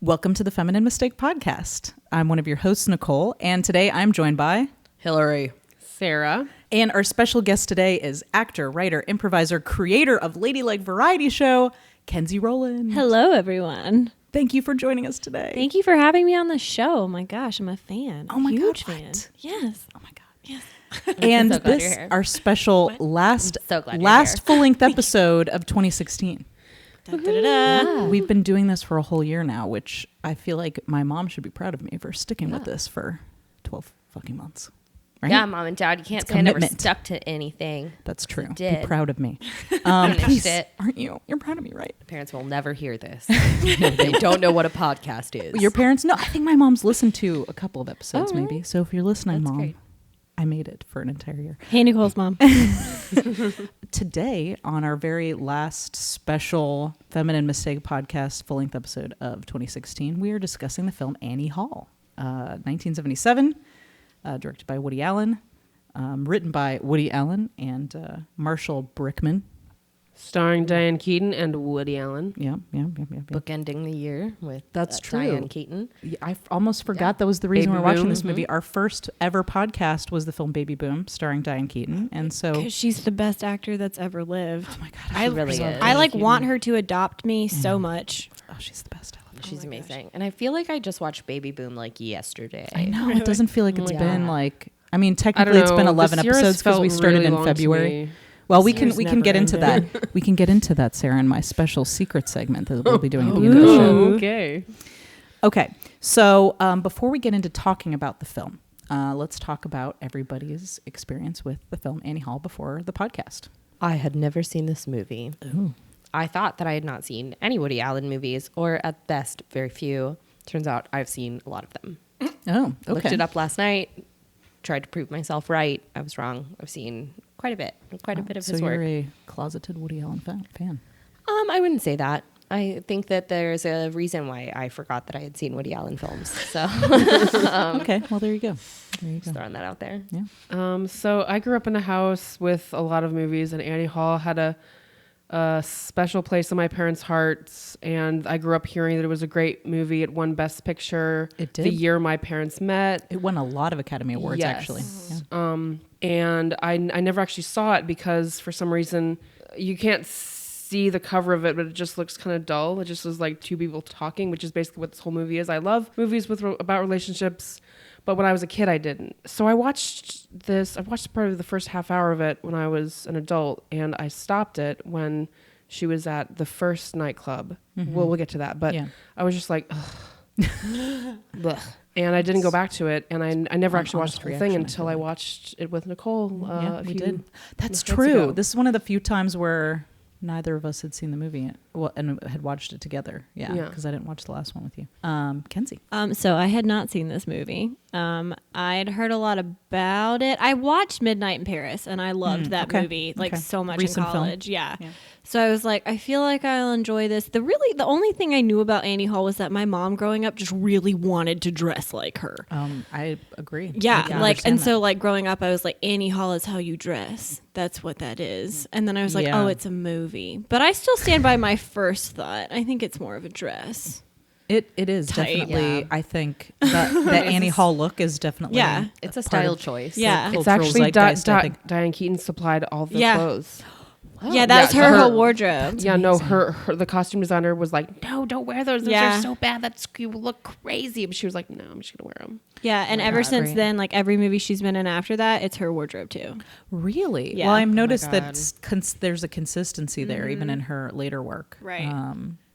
Welcome to the Feminine Mistake Podcast. I'm one of your hosts, Nicole, and today I'm joined by Hillary, Sarah, and our special guest today is actor, writer, improviser, creator of Ladylike Variety Show, Kenzie Rowland. Hello, everyone. Thank you for joining us today. Thank you for having me on the show. Oh my gosh, I'm a fan. Oh my Huge God, fan. what? Yes. Oh my God. Yes. And So glad this, you're here. our special last so glad you're last here. full-length episode of 2016. Da-da-da-da. We've been doing this for a whole year now, which I feel like my mom should be proud of me for sticking with this for 12 fucking months. Right? Yeah, Mom and Dad, you can't It's say I never commitment. stuck to anything. That's true. Be did. proud of me. Finished Please, it. aren't you? You're proud of me, right? Parents will never hear this. They don't know what a podcast is. Your parents? No, I think my mom's listened to a couple of episodes, Oh, really? maybe. So if you're listening, That's Mom, great. I made it for an entire year. Hey, Nicole's mom. Today, on our very last special Feminine Mistake Podcast full-length episode of 2016, we are discussing the film Annie Hall, 1977, directed by Woody Allen, written by Woody Allen and Marshall Brickman. starring Diane Keaton and Woody Allen. Yeah. Bookending the year with That's true. Diane Keaton. Yeah, I almost forgot that was the reason Baby we're watching Boom. this movie. Our first ever podcast was the film Baby Boom, starring Diane Keaton, and so Because she's the best actor that's ever lived. oh my god, I really is. I like Keaton. want her to adopt me so much. Oh, she's the best. I love her. She's amazing. And I feel like I just watched Baby Boom like yesterday. I know it doesn't feel like it's Yeah. been like. I mean, I don't technically, it's been know. 11 This year has episodes because felt we started really in long to February. me. Well, we This can year's get never into ended. that. We can get into that, Sarah, in my special secret segment that we'll be doing at the Oh, end of the show. okay. Okay, so before we get into talking about the film, let's talk about everybody's experience with the film Annie Hall before the podcast. I had never seen this movie. Ooh. I thought that I had not seen any Woody Allen movies, or at best, very few. Turns out I've seen a lot of them. Oh, okay. Looked it up last night. Tried to prove myself right. I was wrong. I've seen quite a bit of so his you're work. a closeted Woody Allen fan. I wouldn't say that. I think that there's a reason why I forgot that I had seen Woody Allen films. So Okay, well, there you go. There you just go. throwing that out there. Yeah. So I grew up in a house with a lot of movies, and Annie Hall had a special place in my parents' hearts. And I grew up hearing that it was a great movie. It won Best Picture. It did. The year my parents met. It won a lot of Academy Awards, Yes. actually. Yeah. And I never actually saw it because for some reason you can't see the cover of it, but it just looks kind of dull. It just is like two people talking, which is basically what this whole movie is. I love movies about relationships, but when I was a kid, I didn't. So I watched probably the first half hour of it when I was an adult, and I stopped it when she was at the first nightclub. We'll get to that, but Yeah. I was just like, ugh. Blech. And I didn't go back to it, and I never actually watched the whole thing reaction, I until feel I like. watched it with Nicole. Yeah, a we few did. That's months true. ago. This is one of the few times where neither of us had seen the movie yet, and had watched it together. Yeah, Yeah. because I didn't watch the last one with you. Kenzie. So I had not seen this movie. I'd heard a lot about it. I watched Midnight in Paris, and I loved that okay. movie like Okay. so much Recent in film. college. Yeah. Yeah. So I was like, I feel like I'll enjoy this. The only thing I knew about Annie Hall was that my mom growing up just really wanted to dress like her. I agree. I Yeah, can like, understand and that. so like growing up, I was like, Annie Hall is how you dress. That's what that is. And then I was like, Yeah. oh, it's a movie. But I still stand by my first thought. I think it's more of a dress. It is Tight. definitely. Yeah. I think that Annie Hall look is definitely. Yeah. It's a part style of choice. Yeah. the It's cultural actually zeitgeist, I think. Diane Keaton supplied all the Yeah. clothes. Yeah, that was her whole wardrobe. Yeah, no, her the costume designer was like, no, don't wear those. Those Yeah. are so bad. You will look crazy. But she was like, no, I'm just gonna wear them. Yeah, and Oh my ever God, since great. then, like every movie she's been in after that, it's her wardrobe too. Really? Yeah. Well, I've Oh my noticed that God. there's a consistency there, even in her later work. Right.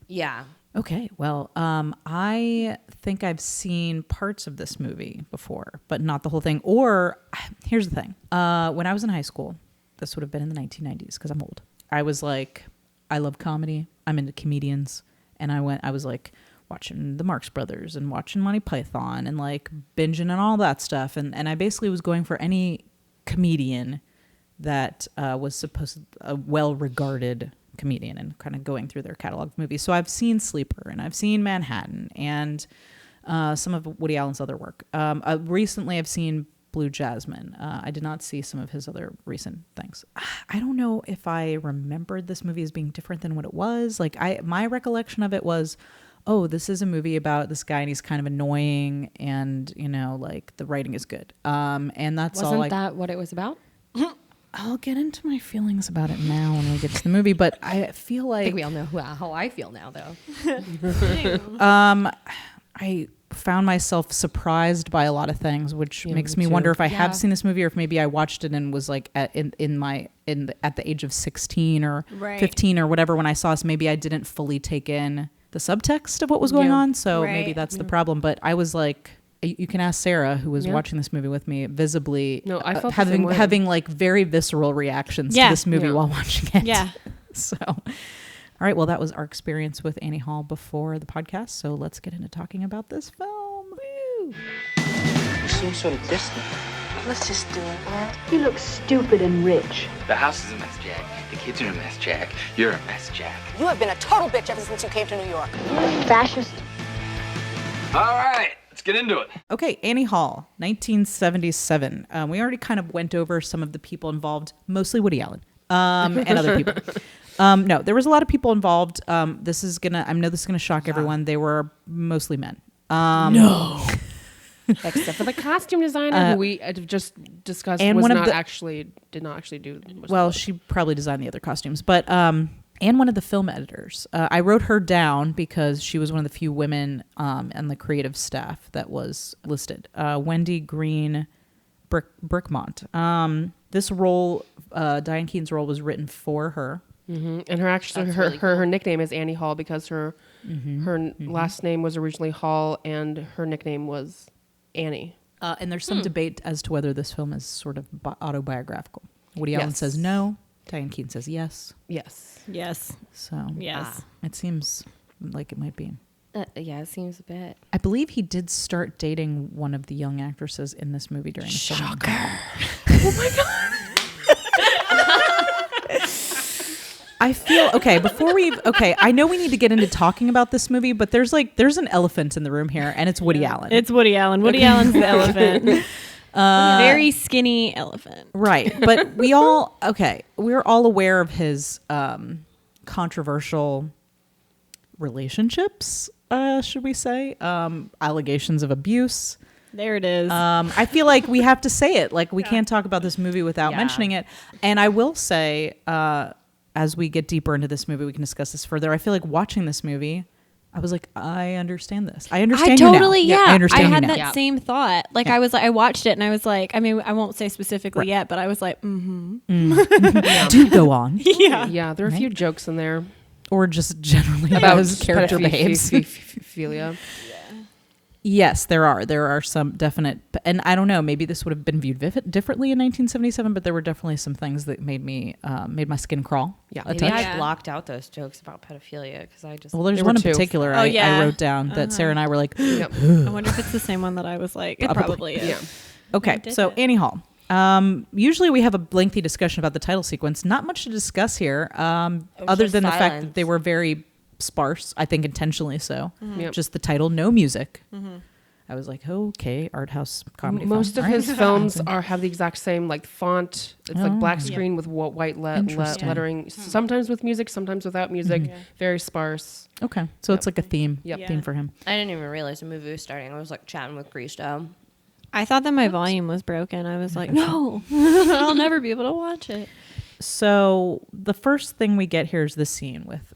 Yeah. Okay, well, I think I've seen parts of this movie before, but not the whole thing. Or here's the thing: when I was in high school, this would have been in the 1990s because I'm old. I was like, I love comedy. I'm into comedians, and I was like watching the Marx Brothers and watching Monty Python and like binging and all that stuff. And I basically was going for any comedian that was supposed a well-regarded comedian and kind of going through their catalog of movies. So I've seen Sleeper and I've seen Manhattan and some of Woody Allen's other work. Recently I've seen Blue Jasmine. I did not see some of his other recent things. I don't know if I remembered this movie as being different than what it was. Like my recollection of it was oh, this is a movie about this guy and he's kind of annoying and, you know, like the writing is good. And that's all. Wasn't that what it was about? I'll get into my feelings about it now when we get to the movie, but I feel I like think we all know how I feel now, though. I found myself surprised by a lot of things, which makes me too. wonder if I have seen this movie or if maybe I watched it and was like at the age of 16 or Right. 15 or whatever when I saw this. Maybe I didn't fully take in the subtext of what was going on, so Right. maybe that's the problem. But I was like, you can ask Sarah, who was watching this movie with me, visibly No, I felt the same way. having like very visceral reactions to Yeah. this movie Yeah. while watching it. Yeah. So, all right. Well, that was our experience with Annie Hall before the podcast. So let's get into talking about this film. Woo! You seem sort of distant. Let's just do it, man. You look stupid and rich. The house is a mess, Jack. The kids are a mess, Jack. You're a mess, Jack. You have been a total bitch ever since you came to New York. Fascist. All right, let's get into it. Okay, Annie Hall, 1977. We already kind of went over some of the people involved, mostly Woody Allen and other people. No, there was a lot of people involved. I know this is gonna shock everyone. They were mostly men. Except for the costume designer who we just discussed and did one of not the- actually do much Well, of it. she probably designed the other costumes, but and one of the film editors. I wrote her down because she was one of the few women and the creative staff that was listed. Wendy Green Brickmont. This role, Diane Keaton's role, was written for her. And her nickname is Annie Hall because her last name was originally Hall and her nickname was Annie. And there's some debate as to whether this film is sort of autobiographical. Woody Allen says no. Diane Keaton says yes. Yes. Yes. So Yes. it seems like it might be. Yeah, it seems a bit. I believe he did start dating one of the young actresses in this movie during the film. I feel okay. I know we need to get into talking about this movie, but there's an elephant in the room here, and it's Woody Allen. It's Woody Allen. Woody Allen's the elephant. Very skinny elephant. Right. But we're all aware of his controversial relationships, should we say? Allegations of abuse. There it is. I feel like we have to say it. Like, we can't talk about this movie without mentioning it. And I will say, as we get deeper into this movie, we can discuss this further. I feel like watching this movie, I was like, I understand this. I understand you now. I understand I had you now. that same thought. Like, I watched it and I was like, I mean, I won't say specifically yet, but I was like, Do go on. yeah. Yeah, there are a few jokes in there Or just generally about his character behaves. pedophilia. Yes, there are some definite, and I don't know, maybe this would have been viewed differently in 1977, but there were definitely some things that made my skin crawl. Yeah. a Maybe touch. I blocked out those jokes about pedophilia because I just. Well, there's There one were in two. particular Oh, I yeah. wrote down that Sarah and I were like, Yep. I wonder if it's the same one that I was like, it probably is. Yeah. okay, did so it. Annie Hall. Usually we have a lengthy discussion about the title sequence. Not much to discuss here, other just than the fact that silence. they were very sparse. I think intentionally so. Yep. Just the title, no music. I was like, okay, art house comedy. Most film. of All his right. films have the exact same like font. It's like black Oh. screen with white Interesting. lettering. Sometimes with music, sometimes without music. Very sparse. Okay, so it's like a theme. Yep. Theme for him. I didn't even realize the movie was starting. I was like chatting with Christo. I thought that my volume was broken. I was like, no, I'll never be able to watch it. So the first thing we get here is the scene with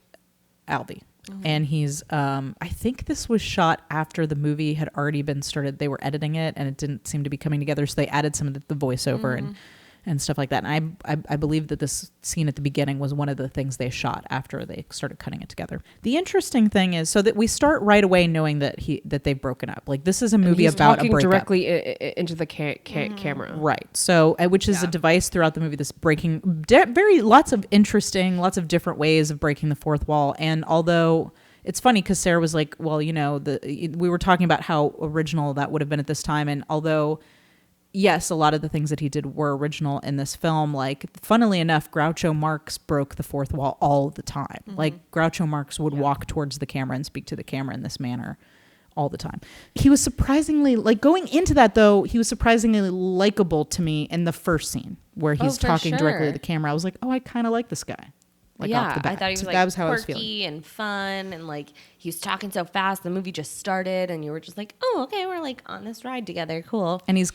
Albie. And he's, I think this was shot after the movie had already been started. They were editing it and it didn't seem to be coming together. So they added some of the voiceover and stuff like that. And I believe that this scene at the beginning was one of the things they shot after they started cutting it together. The interesting thing is, so that we start right away knowing that they've broken up. Like, this is a movie He's about talking a breakup. directly into the camera. Right. So, which is a device throughout the movie, this breaking, lots of different ways of breaking the fourth wall. And although it's funny because Sarah was like, well, you know, we were talking about how original that would have been at this time. And although, yes, a lot of the things that he did were original in this film, like, funnily enough, Groucho Marx broke the fourth wall all the time. Like, Groucho Marx would walk towards the camera and speak to the camera in this manner all the time. He was surprisingly, like, going into that though, he was surprisingly likable to me in the first scene where he's for talking directly to sure. the camera. I was like, oh, I kind of like this guy. Like yeah, off the bat. I thought he was So like that was how I was feeling. quirky and fun, and like he was talking so fast. The movie just started, and you were just like, "Oh, okay, we're like on this ride together. Cool." And it's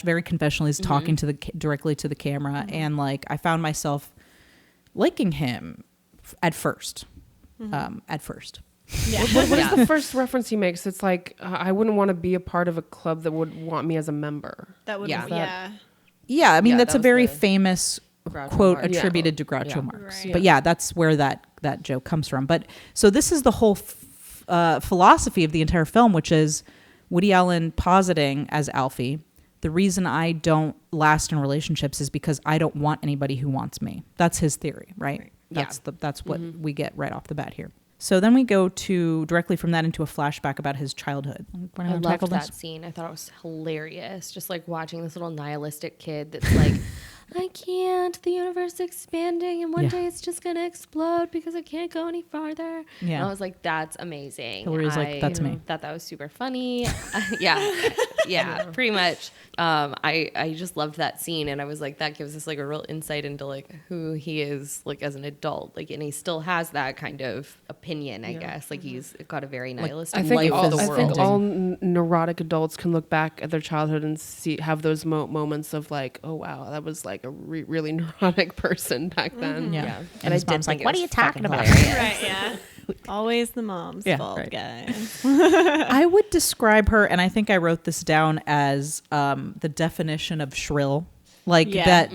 very confessional. He's talking to directly to the camera, and like I found myself liking him at first. At first. What is the first reference he makes? It's like, I wouldn't want to be a part of a club that would want me as a member. That would Yeah. Yeah, I mean Yeah, that's that a was very the famous Groucho quote Marx. attributed to Yeah. Groucho Yeah. Marx. Right. But yeah, that's where that joke comes from. But so this is the whole philosophy of the entire film, which is Woody Allen positing as Alfie, the reason I don't last in relationships is because I don't want anybody who wants me. That's his theory, right? Yeah. That's what we get right off the bat here. So then we go to directly from that into a flashback about his childhood. I loved that scene. I thought it was hilarious. Just like watching this little nihilistic kid that's like, I can't. The universe is expanding, and one Yeah. day it's just gonna explode because I can't go any farther. Yeah. And I was like, that's amazing. Hillary's like, "That's me." Thought that was super funny. yeah, pretty much. I just loved that scene, and I was like, that gives us like a real insight into like who he is like as an adult. Like, and he still has that kind of opinion, I guess. Like he's got a very nihilistic I think life is I think ending. all neurotic adults can look back at their childhood and have those moments of like, oh wow, that was like a really neurotic person back then. Yeah. And I his did mom's think like, it "What was are you talking fucking about?" hilarious. Right, yeah. Always the mom's Yeah, fault, right. guys. I would describe her, and I think I wrote this down as the definition of shrill. Like Yeah. that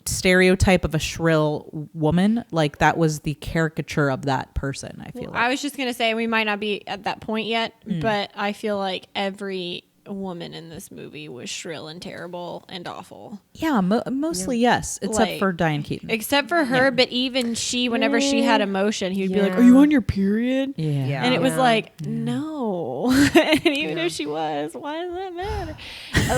stereotype of a shrill woman, like that was the caricature of that person, I feel like. I was just going to say we might not be at that point yet, but I feel like every woman in this movie was shrill and terrible and awful. Yeah, mostly yes, except Like, for Diane Keaton. Except for her, but even she, whenever she had emotion, he would be like, Yeah. "Are you on your period?" Yeah. And it was Yeah. like, no. And even if she was, why does that matter?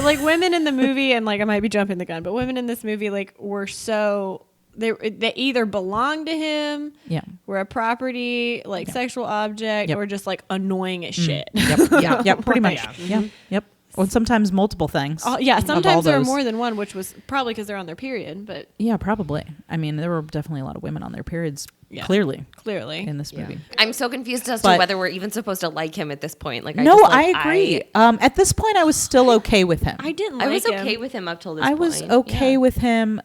Like women in the movie, and like I might be jumping the gun, but women in this movie like were so they either belonged to him, Yeah. were a property, like sexual object, Yep. or just like annoying as shit. Yep. Yep. Pretty much. Yeah. Yep. Or sometimes multiple things. Yeah, Of all sometimes there are those. more than one, which was probably because they're on their period, but Yeah, probably. I mean, there were definitely a lot of women on their periods, Yeah. clearly, clearly. in this movie. I'm so confused as But- to whether we're even supposed to like him at this point. Like, No, just, like, I agree. At this point, I was still okay with him. I didn't like I was him. okay with him up till this I point. was okay Yeah. with him,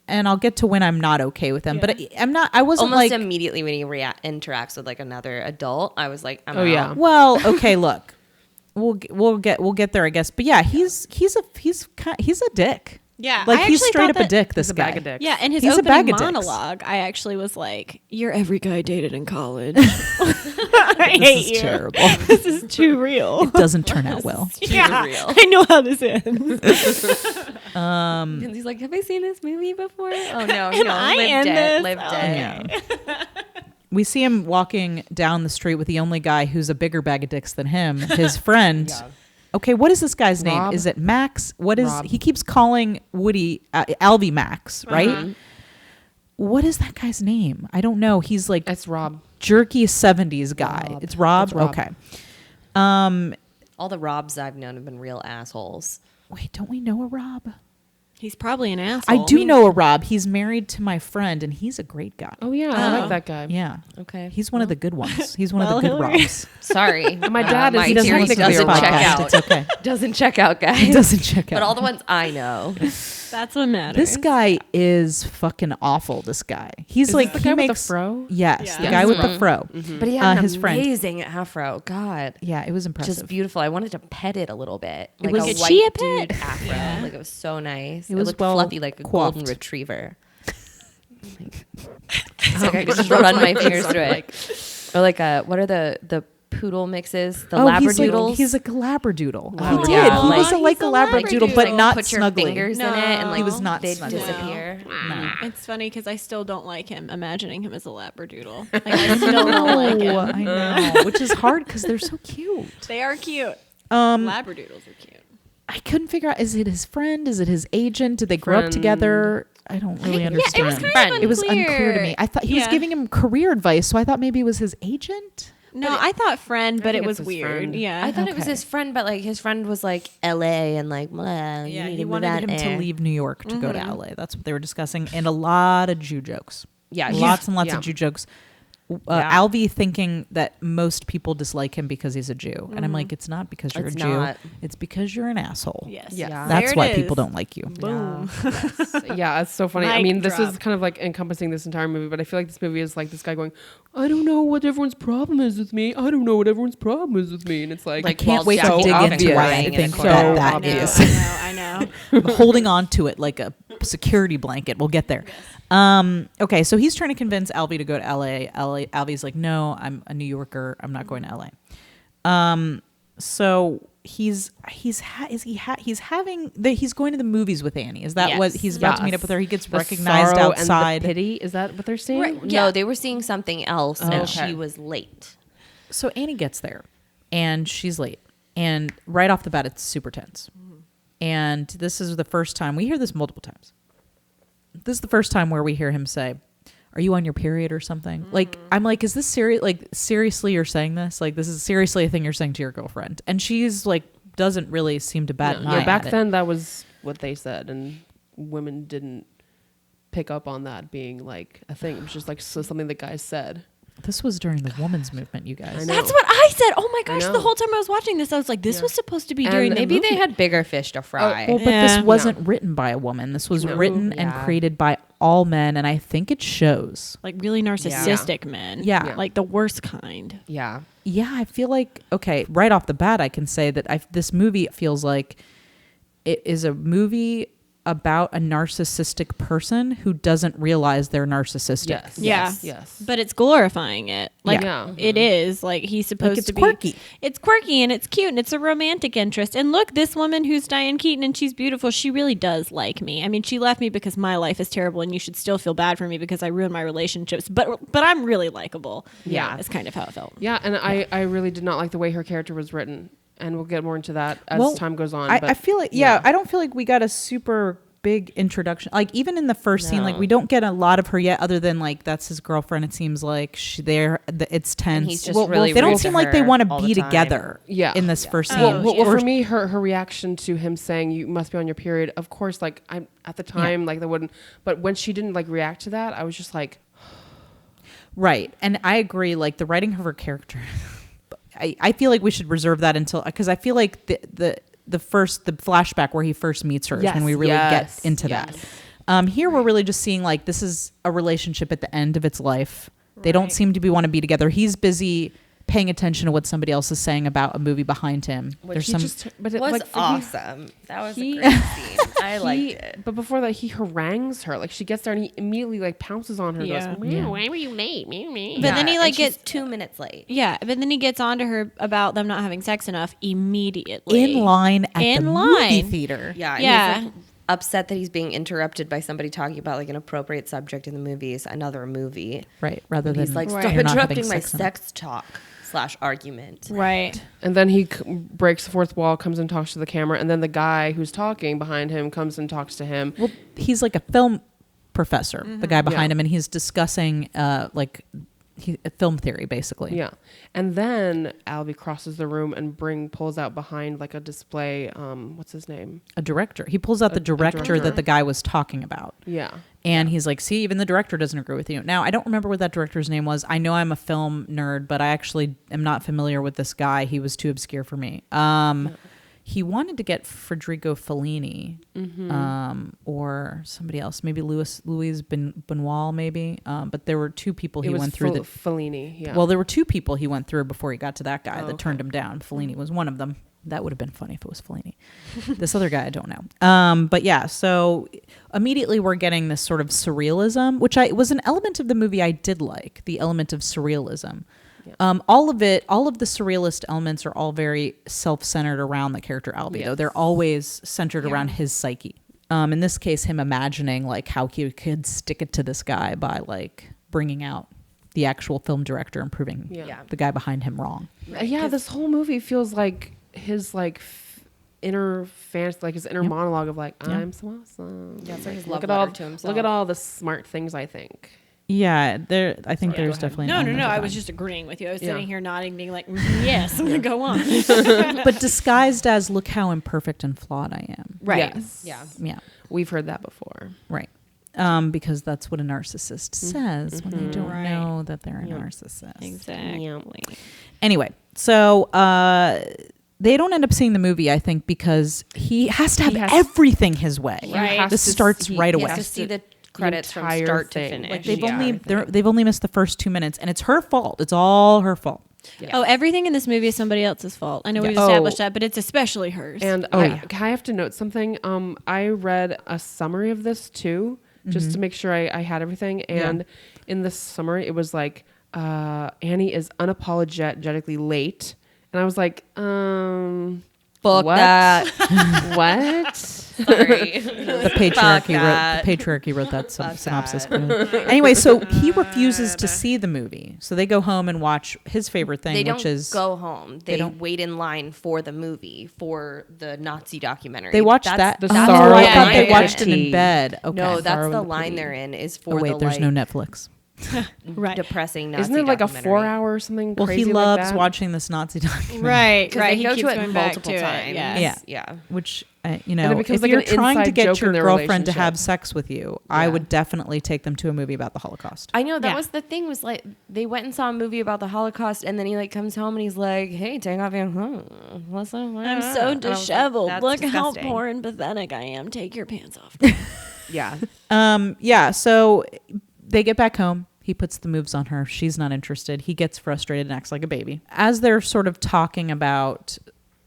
and I'll get to when I'm not okay with him. Yeah. But I'm not. I wasn't Almost like. immediately when he interacts with like another adult, I was like, I'm Oh, out. yeah. Well, okay. Look, we'll get there, I guess. But yeah, he's a dick. Yeah, Like I he's actually straight thought up a that- dick. This He's a guy. bag of dicks. Yeah, and his He's a opening bag of dicks. monologue, I actually was like, "You're every guy I dated in college." I This hate is you. terrible. This is too real. Doesn't turn out well. Yeah, real. I know how this ends. And he's like, have I seen this movie before? Oh no, Am no, I live in dead, this? live Oh, dead. Yeah. We see him walking down the street with the only guy who's a bigger bag of dicks than him, his friend. Okay, what is this guy's name? Rob? Is it Max? What is Rob. he keeps calling Woody Alvy Max, right? What is that guy's name? I don't know. He's like It's Rob. jerky 70s guy. Rob. It's Rob? It's Rob. Okay. All the Robs I've known have been real assholes. Wait, don't we know a Rob? He's probably an asshole. I do know a Rob. He's married to my friend, and he's a great guy. Oh yeah, I like that guy. Yeah. Okay. He's one of the good ones. He's one Well, of the good Hillary. Robs. Sorry. My dad is- my he doesn't theory listen to your doesn't check podcast. out. It's okay. Doesn't check out, guys. It doesn't check out. But all the ones I know. That's what matters. This guy is fucking awful. This guy. He's Is like this the he guy with the makes fro? Yes, Yeah. the guy with the fro. But he had an his friend. amazing afro. God. Yeah, it was impressive. Just beautiful. I wanted to pet it a little bit. Like was- a Is white she a dude pet? afro. Yeah. Like it was so nice. It was looked well fluffy like a coiffed. golden retriever. It's like I could just run my fingers through it. Or like what are the poodle mixes? The labradoodles. He's like a labradoodle. Oh, He did. yeah. He was Like- like a He's a labradoodle, labradoodle. but like not put your snuggly. fingers in it No. and like He was not they'd snuggly. disappear. No. It's funny because I still don't like him. Imagining him as a labradoodle, like, I still don't like him. I know, which is hard because they're so cute. They are cute. Um, Labradoodles are cute. I couldn't figure out. Is it his friend? Is it his agent? Did they grow up Friend. together? I don't really understand. it was kind of It was unclear to me. I thought he was Yeah. giving him career advice, so I thought maybe it was his agent. No, I thought friend, but think it it's was his weird. friend. Yeah, I thought it was Okay. his friend, but like his friend was like LA and like, blah, Yeah, you need he move wanted out him to there. leave New York to go to LA. That's what they were discussing, and a lot of Jew jokes. Yeah, lots and lots yeah. of Jew jokes. Yeah. Alvy thinking that most people dislike him because he's a Jew, and I'm like, it's not because you're It's a Jew. not. It's because you're an asshole. Yes. Yeah. Yeah. That's There why it people is. don't like you. Boom. Yeah, it's so funny. I Mic mean, this is drop. kind of like encompassing this entire movie, but I feel like this movie is like this guy going, I don't know what everyone's problem is with me. I don't know what everyone's problem is with me. And it's like, Like, Can't while wait to Jackie dig Robinson into why lying I in a think corner. that that obvious. is. I know. I'm holding on to it like a security blanket. We'll get there. Okay, so he's trying to convince Alvy to go to LA. Alvy's like, no, I'm a New Yorker. I'm not going to LA. So he's going to the movies with Annie. Is that what Yes. he's about to meet Yes. up with her? He gets the recognized sorrow outside. And the pity, is that what they're saying? Right. No, they were seeing something else, and okay. she was late. So Annie gets there, and she's late, and right off the bat, it's super tense. And this is the first time we hear this multiple times. This is the first time where we hear him say, "Are you on your period or something?" Like, I'm like, is this serious? Like, seriously, you're saying this? Like, this is seriously a thing you're saying to your girlfriend? And she's like, doesn't really seem to bat an eye Yeah, back at it. then that was what they said, and women didn't pick up on that being like a thing. It was just like something that guys said. This was during the women's movement, you guys. I know. That's what I said. Oh my gosh! know. The whole time I was watching this, I was like, "This was supposed to be And during the Maybe movie." they had bigger fish to fry. Well, but Yeah. this wasn't written by a woman. This was written and Yeah. created by all men, and I think it shows. like really narcissistic men. Yeah. like the worst kind. Yeah. Yeah, I feel like, okay, right off the bat, I can say that this movie feels like it is a movie about a narcissistic person who doesn't realize they're narcissistic. Yes. Yeah. Yes. But it's glorifying it. Like Yeah. it is. Like he's supposed it's to be quirky. It's quirky and it's cute and it's a romantic interest. And look, this woman who's Diane Keaton and she's beautiful, she really does like me. I mean, she left me because my life is terrible and you should still feel bad for me because I ruined my relationships. But I'm really likable. Yeah. That's kind of how it felt. Yeah, and I really did not like the way her character was written, and we'll get more into that as time goes on. I feel like, I don't feel like we got a super big introduction. Like, even in the first scene, like, we don't get a lot of her yet, other than like that's his girlfriend. It seems like it's tense. And he's just really they don't rude seem to like they her want to all be the time. together. Yeah. In this first scene. Well, for me, her reaction to him saying you must be on your period, of course, like I'm at the time, like they wouldn't, but when she didn't like react to that, I was just like, Right. And I agree, like the writing of her character, I feel like we should reserve that until, because I feel like the flashback where he first meets her is when we really get into that. Here we're really just seeing like this is a relationship at the end of its life. They don't seem to want to be together. He's busy paying attention to what somebody else is saying about a movie behind him. Which but it was like, awesome. That was a great scene. I liked it. But before that, he harangues her. Like she gets there and he immediately like pounces on her. And Yeah. goes, "Meow, why were you late? Meow, meow." But then he like and she's gets 2 minutes late. Yeah, but then he gets on to her about them not having sex enough immediately. in line at In the line. movie theater. Yeah. And Yeah. He's like upset that he's being interrupted by somebody talking about like an appropriate subject in the movies, another movie. Right. Rather than He's like, Right. stop you're not interrupting having my sex enough." sex talk / argument. Right. And then he breaks the fourth wall, comes and talks to the camera, and then the guy who's talking behind him comes and talks to him. Well, he's like a film professor, the guy behind Yeah. him, and he's discussing film theory, basically. Yeah. And then Albie crosses the room and pulls out behind like a display. What's his name? A director. He pulls out the director director. that the guy was talking about. Yeah. And he's like, see, even the director doesn't agree with you. Now, I don't remember what that director's name was. I know I'm a film nerd, but I actually am not familiar with this guy. He was too obscure for me. He wanted to get Federico Fellini or somebody else, maybe Louis Benoit, maybe. But there were two people he went through. Fellini. Yeah. Well, there were two people he went through before he got to that guy that turned him down. Fellini was one of them. That would have been funny if it was Fellini. This other guy, I don't know. But yeah, so immediately we're getting this sort of surrealism, which was an element of the movie I did like, the element of surrealism. Yeah. All of the surrealist elements are all very self-centered around the character Albie, though. They're always centered around his psyche. In this case, him imagining like how he could stick it to this guy by like bringing out the actual film director and proving the guy behind him wrong. Yeah, this whole movie feels like his like inner fantasy, like his inner monologue of like I'm so awesome. Yeah, it's like his look love at all letter to himself. look at all the smart things I think. Yeah, I think there's definitely No. I was just agreeing with you. I was sitting here nodding, being like, yes, go on. but disguised as look how imperfect and flawed I am. Right. Yes. Yeah. Yeah. We've heard that before. Right. because that's what a narcissist says when they don't know that they're a narcissist. Exactly. Anyway, so they don't end up seeing the movie, I think, because he has to have everything his way. Right. This starts right He away. has to see the credits from entire start to thing. finish. Like they've only missed the first 2 minutes, and it's her fault. It's all her fault. Oh, everything in this movie is somebody else's fault. I know we've established that, but it's especially hers. And I have to note something. I read a summary of this too, just to make sure I had everything. And in the summary, it was like Annie is unapologetically late, and I was like, Fuck what? that. What? Sorry. The patriarchy wrote that synopsis. Anyway, so he refuses to see the movie. So they go home and watch his favorite thing, They which don't is go home. They don't- wait in line for the movie, for the Nazi documentary. they watch That's that. the Oh, sorrow I thought line they they're watched it in. in bed. Okay. No, that's Sorrow the and the line Pity. they're in is Oh for wait, the there's like no Netflix. right. depressing Nazi Isn't it like a documentary. 4 hour or something Well, crazy he like loves that? watching this Nazi documentary. Right. Because Right. they He go keeps to it going back multiple to times. it. Yes. Yeah. Yeah. Which, it if becomes like you're an trying to inside get joke your in their girlfriend to relationship. have sex with you, I would definitely take them to a movie about the Holocaust. I know that Yeah. was the thing, was like they went and saw a movie about the Holocaust, and then he like comes home and he's like, "Hey, take off your what's up? I'm so disheveled. "That's Look disgusting." how poor and pathetic I am. Take your pants off. Yeah. Yeah, so they get back home. He puts the moves on her. She's not interested. He gets frustrated and acts like a baby. As they're sort of talking about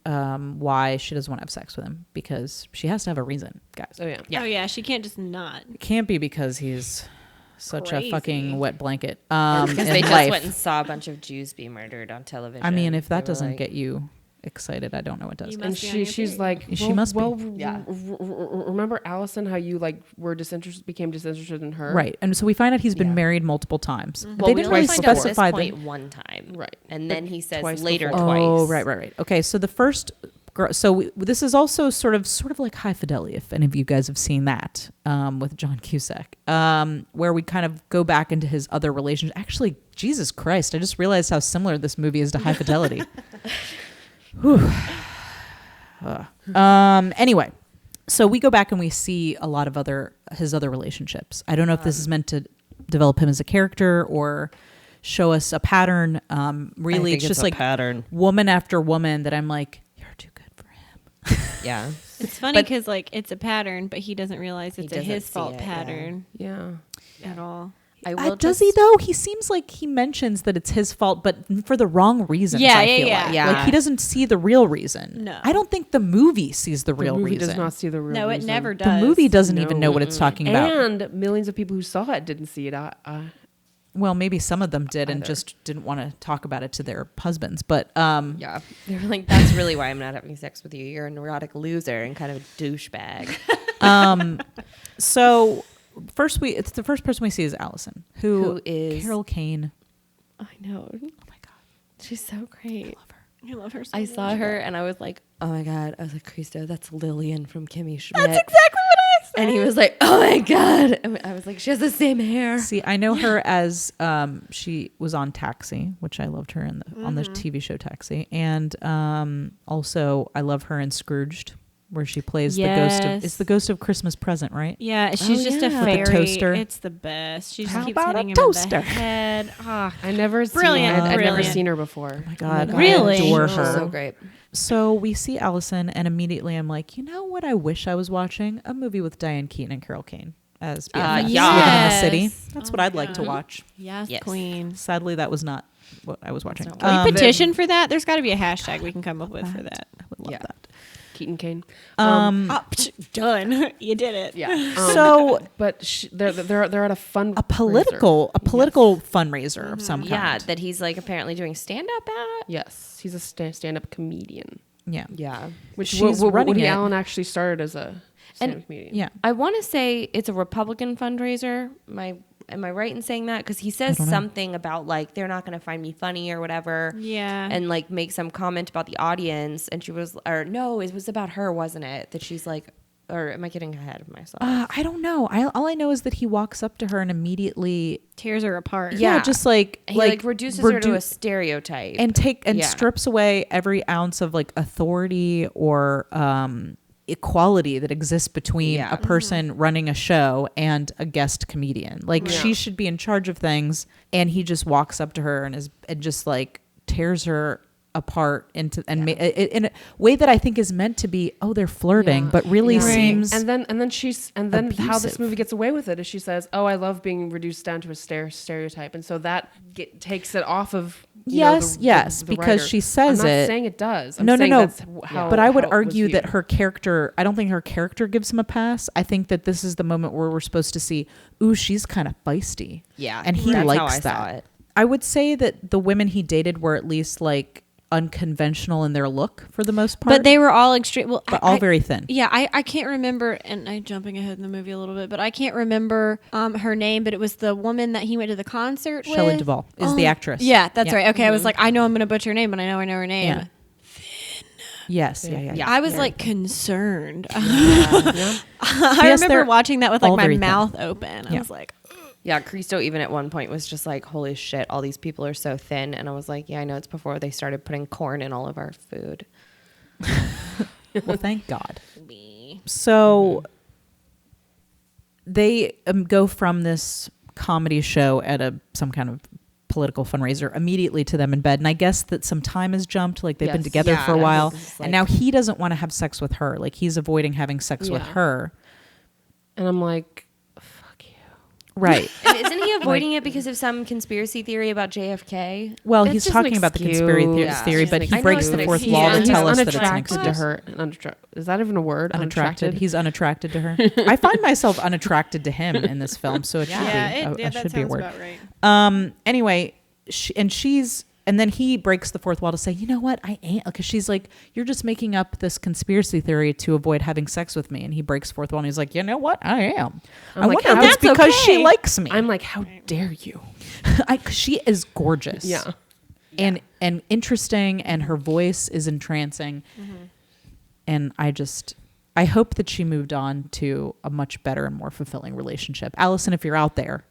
why she doesn't want to have sex with him, because she has to have a reason, guys. Oh yeah. Yeah. Oh yeah, she can't just not. It can't be because he's such Crazy. a fucking wet blanket. Because in they just life. went and saw a bunch of Jews be murdered on television. I mean, if that They were doesn't like- get you excited, I don't know what does. You And must be on your she's period. like, She must be. Yeah. Remember Allison, how you like became disinterested in her? Right, and so we find out he's been Yeah. married multiple times. Well, They we didn't only really find out at this specify point that. one time, Right. And then he says twice later before. twice. Oh, right. Okay, so the first girl. So this is also sort of like High Fidelity, if any of you guys have seen that, with John Cusack, where we kind of go back into his other relationship. Actually, Jesus Christ, I just realized how similar this movie is to High Fidelity. Whew. Anyway, so we go back and we see a lot of his other relationships. I don't know if this is meant to develop him as a character or show us a pattern. Really, it's just like pattern. woman after woman that I'm like, you're too good for him. Yeah. It's funny because like it's a pattern, but he doesn't realize it's a doesn't his see fault it, yeah. pattern Yeah. at all. I will Does he though? He seems like he mentions that it's his fault, but for the wrong reasons. Yeah, I yeah, feel yeah. like. Yeah. Like he doesn't see the real reason. No. I don't think the movie sees the real The movie reason. does not see the real No, it reason. never The does. movie doesn't even know what it's talking about. And millions of people who saw it didn't see it. Well, maybe some of them did and just didn't want to talk about it to their husbands. But Yeah. They were like, that's really why I'm not having sex with you. You're a neurotic loser and kind of a douchebag. so it's the first person we see is Allison, Who is- Carol Kane. I know. Oh my god, She's so great. I love her so I much. saw her and I was like, oh my God. I was like, Christo, that's Lillian from Kimmy Schmidt. That's exactly what I said. And he was like, oh my God. And I was like, she has the same hair. See, I know her as she was on Taxi, which I loved her in on the TV show Taxi, and also I love her in Scrooged, where she plays the ghost of. It's the ghost of Christmas Present, right? Yeah, she's just a With the fairy. toaster. It's the best. She just How keeps about hitting a him toaster? in the head. Ah, I never Brilliant, I'd never brilliant. seen her before. Oh my god, Really? I adore She's her. so great. So we see Allison, and immediately I'm like, you know what? I wish I was watching a movie with Diane Keaton and Carol Kane as BFFs living in the yes. city. That's Oh what my I'd like to God. watch. yes, Yes. queen. Sadly, that was not what I was watching. not Can we petition for that? There's got to be a hashtag we can come up with for that. I would love Yeah. that. Keaton Kane. Done. You did it. Yeah. So But they're at a fun a political fundraiser of some kind. Yeah, that he's like apparently doing stand up at. Yes, he's a stand-up comedian, Yeah. Yeah. which She's running Woody it. Allen actually started as a stand-up comedian. Yeah. I want to say it's a Republican fundraiser. Am I right in saying that? Because he says something about like they're not going to find me funny or whatever. Yeah. And like make some comment about the audience, and she was, or no, it was about her, wasn't it? That she's like, or am I getting ahead of myself? I don't know. All I know is that he walks up to her and immediately, Tears her apart. yeah, just like He like reduces her to a stereotype and Yeah. strips away every ounce of like authority or equality that exists between Yeah. a person running a show and a guest comedian. Like she should be in charge of things, and he just walks up to her and just like tears her apart into in a way that I think is meant to be, oh, they're flirting, but really seems and then how this abusive. movie gets away with it is she says, "Oh, I love being reduced down to a stereotype," and so that takes it off of yes, the because writer. she says I'm not it. saying it does. I'm No, saying no. That's how, but I would how it was argue that viewed. her character, I don't think her character gives him a pass. I think that this is the moment where we're supposed to see, ooh, she's kind of feisty. Yeah. And he That's likes how I that. saw it. I would say that the women he dated were at least like unconventional in their look for the most part. But they were all extreme. Well, but all very thin. Yeah, I can't remember, and I'm jumping ahead in the movie a little bit, but I can't remember her name, but it was the woman that he went to the concert with. Shelley Duvall is the actress. Yeah, that's right. Okay, I was like, I know I'm going to butcher her name, but I know her name. Yeah. Yes. Yeah. I was like concerned. Yes, I remember they're watching that with all like my very thin. mouth open. I Yeah. was like, Yeah, Christo even at one point was just like, holy shit, all these people are so thin. And I was like, yeah, I know, it's before they started putting corn in all of our food. Well, thank God. So they go from this comedy show at some kind of political fundraiser immediately to them in bed. And I guess that some time has jumped, like they've been Yes. together Yeah, for a I while. think it's And now he doesn't want to have sex with her. Like he's avoiding having sex with Yeah. her. and I'm like, fuck you. Right. And isn't he avoiding it because of some conspiracy theory about JFK? Well, It's he's just talking an about the conspiracy excuse. theory, but I he know breaks it's the an fourth excuse. wall to He's tell us that it's an unattracted excuse. to her. Is that even a word? Unattracted. He's unattracted to her. I find myself unattracted to him in this film, so it should be. It should be a word. right. Anyway, and then he breaks the fourth wall to say, you know what, I ain't, because she's like, you're just making up this conspiracy theory to avoid having sex with me. And he breaks fourth wall and he's like, you know what, I am. I like, wonder if it's that's because she okay. likes me. I'm like, how dare you? 'Cause she is gorgeous. Yeah. And interesting, and her voice is entrancing. And I hope that she moved on to a much better and more fulfilling relationship. Allison, if you're out there,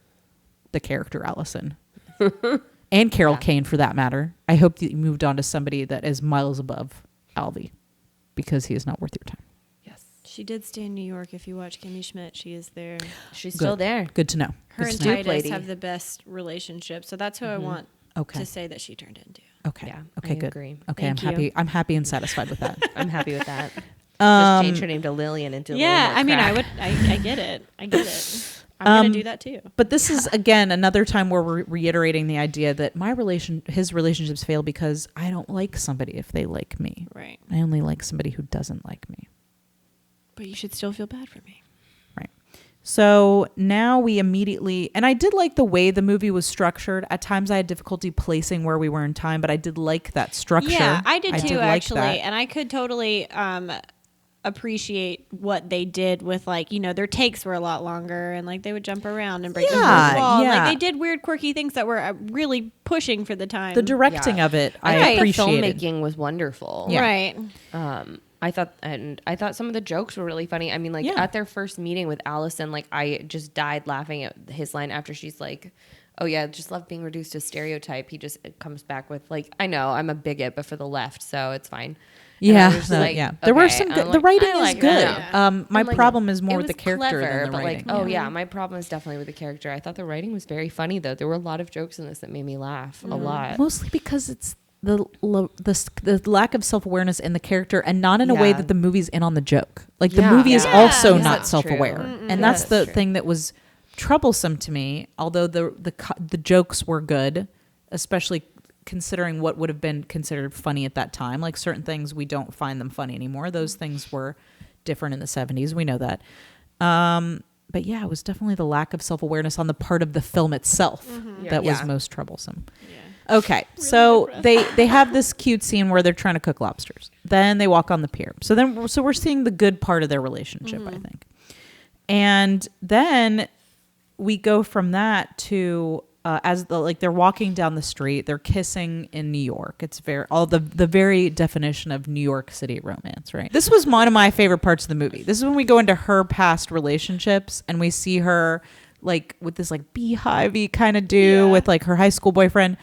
the character Allison. And Carol Kane, for that matter. I hope that you moved on to somebody that is miles above Alvy, because he is not worth your time. Yes. She did stay in New York. If you watch Kimmy Schmidt, she is there. She's Good. still there. Good to know. Her Good and to know. Duke Titus lady. have the best relationship. So that's who I want Okay. to say that she turned into. Okay. Yeah, Okay. I good. agree. Okay. Thank I'm happy. you. I'm happy and satisfied with that. I'm happy with that. Just change her name to Lillian and do a little Yeah, more I mean, crack. I would. I get it. I get it. I'm gonna do that too. But this is again another time where we're reiterating the idea that his relationships fail because I don't like somebody if they like me. Right. I only like somebody who doesn't like me. But you should still feel bad for me. Right. So now we immediately, and I did like the way the movie was structured. At times I had difficulty placing where we were in time, but I did like that structure. Yeah, I did too, like actually. that. And I could totally appreciate what they did with, like, you know, their takes were a lot longer and like they would jump around and break the Yeah, fourth wall. yeah. Like they did weird, quirky things that were really pushing for the time. The directing Yeah. of it, I I thought the appreciated. filmmaking was wonderful. Yeah. Right. I thought some of the jokes were really funny. I mean, like Yeah. at their first meeting with Allison, like I just died laughing at his line after she's like, "Oh yeah, just love being reduced to stereotype." He just comes back with like, "I know I'm a bigot, but for the left, so it's fine." And I Yeah, was just no, like, yeah. There were okay. some I'm good. like, the writing I is like good. that. My I'm like, problem is more it with the was character clever, than the but writing. like, oh yeah, my problem is definitely with the character. I thought the writing was very funny though. There were a lot of jokes in this that made me laugh a lot. Mostly because it's the lack of self-awareness in the character, and not in a way Yeah. that the movie's in on the joke. Like the Yeah. movie is Yeah. also Yeah, not that's self-aware, true. and that's That's the true. thing that was troublesome to me. Although the jokes were good, especially considering what would have been considered funny at that time. Like certain things, we don't find them funny anymore. Those things were different in the 70s. We know that. But yeah, it was definitely the lack of self-awareness on the part of the film itself that was Yeah. most troublesome. Okay, so they have this cute scene where they're trying to cook lobsters. Then they walk on the pier. So we're seeing the good part of their relationship, I think. And then we go from that to they're walking down the street, they're kissing in New York. It's the very definition of New York City romance, right? This was one of my favorite parts of the movie. This is when we go into her past relationships and we see her like with this like beehive-y kind of with like her high school boyfriend.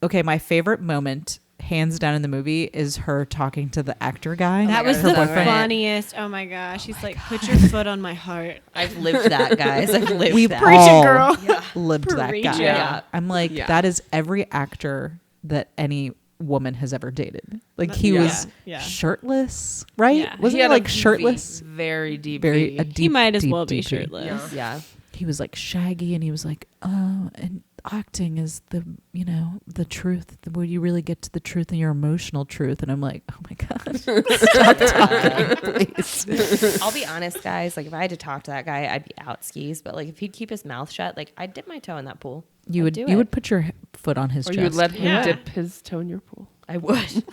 Okay, my favorite moment hands down in the movie is her talking to the actor guy. That was her the boyfriend. funniest. Oh my gosh. He's like, put your foot on my heart. I've lived that, guys. I've lived We've that. all girl. lived that Preach guy. it. Yeah. I'm like, Yeah. that is every actor that any woman has ever dated. Like he Yeah. was Yeah. shirtless, right? Yeah. Wasn't he had a like shirtless? very deep. Very a V. deep. He might as deep, well be deep V. shirtless. Yeah. Yeah. He was like shaggy, and he was like, oh, and acting is the, you know, the truth, where you really get to the truth and your emotional truth. And I'm like, oh my god, stop talking, please. I'll be honest, guys. Like, if I had to talk to that guy, I'd be out skis. But like, if he'd keep his mouth shut, like, I'd dip my toe in that pool. You I'd would do you it. would put your foot on his Or chest. you would let him Yeah. dip his toe in your pool. I would.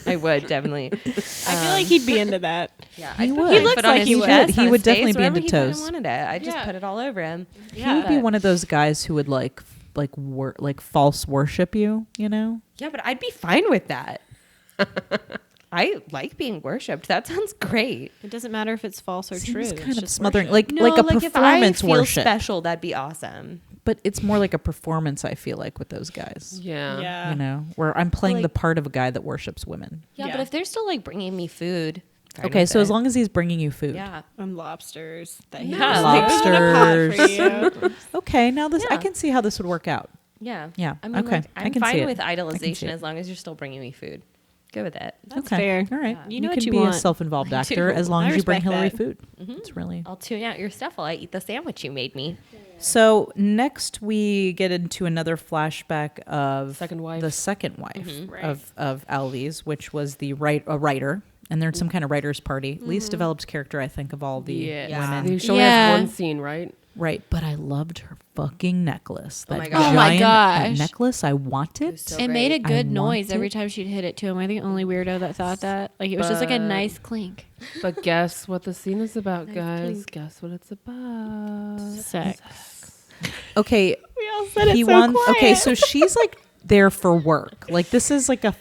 I would definitely. I feel like he'd be into that. Yeah, He I'd put would. my He looks foot on like his he would. chest, He on would his face, definitely be wherever into he fucking toes. wanted it. I'd just Yeah. put it all over him. He would be one of those guys who would like false worship you, you know? Yeah, but I'd be fine with that. I like being worshipped. That sounds great. It doesn't matter if it's false or true. Seems It's kind of just smothering, worship. like a if I performance feel worship. special, that'd be awesome. But it's more like a performance, I feel like, with those guys. Yeah. Yeah. You know, where I'm playing Like- the part of a guy that worships women. Yeah, Yeah. but if they're still like bringing me food. fine Okay, with so as it. long as he's bringing you food. Yeah. And lobsters. That Yeah. Lobsters. For you. Okay, now this I Yeah. can see how this would work out. Yeah. Yeah, I mean, okay. like, I I'm can see fine it. with I can see idolization it. as long as you're still bringing me food. Go with it. That's Okay, fair. all right. You know can what you be want. a self-involved I actor do. as long I as you bring respect Hillary that. food. Mm-hmm. It's really I'll tune out your stuff while I eat the sandwich you made me. So next we get into another flashback of Second wife. the second wife Mm-hmm. Right. of Alvy's, which was a writer, and they're in some kind of writer's party. Least developed character, I think, of all the Yeah. women. She only Yeah. has one scene, right? Right, but I loved her fucking necklace. Oh That my God. Oh my giant gosh. necklace, I want it. so It made a great. good I noise want every it. time she'd hit it too. Am I the only weirdo that thought that? Like it was just like a But- nice clink. But guess what the scene is about, guys? clink. Guess what it's about? Sex. Okay, We all said it he so wants. quiet. Okay, so she's like there for work. Like this is like a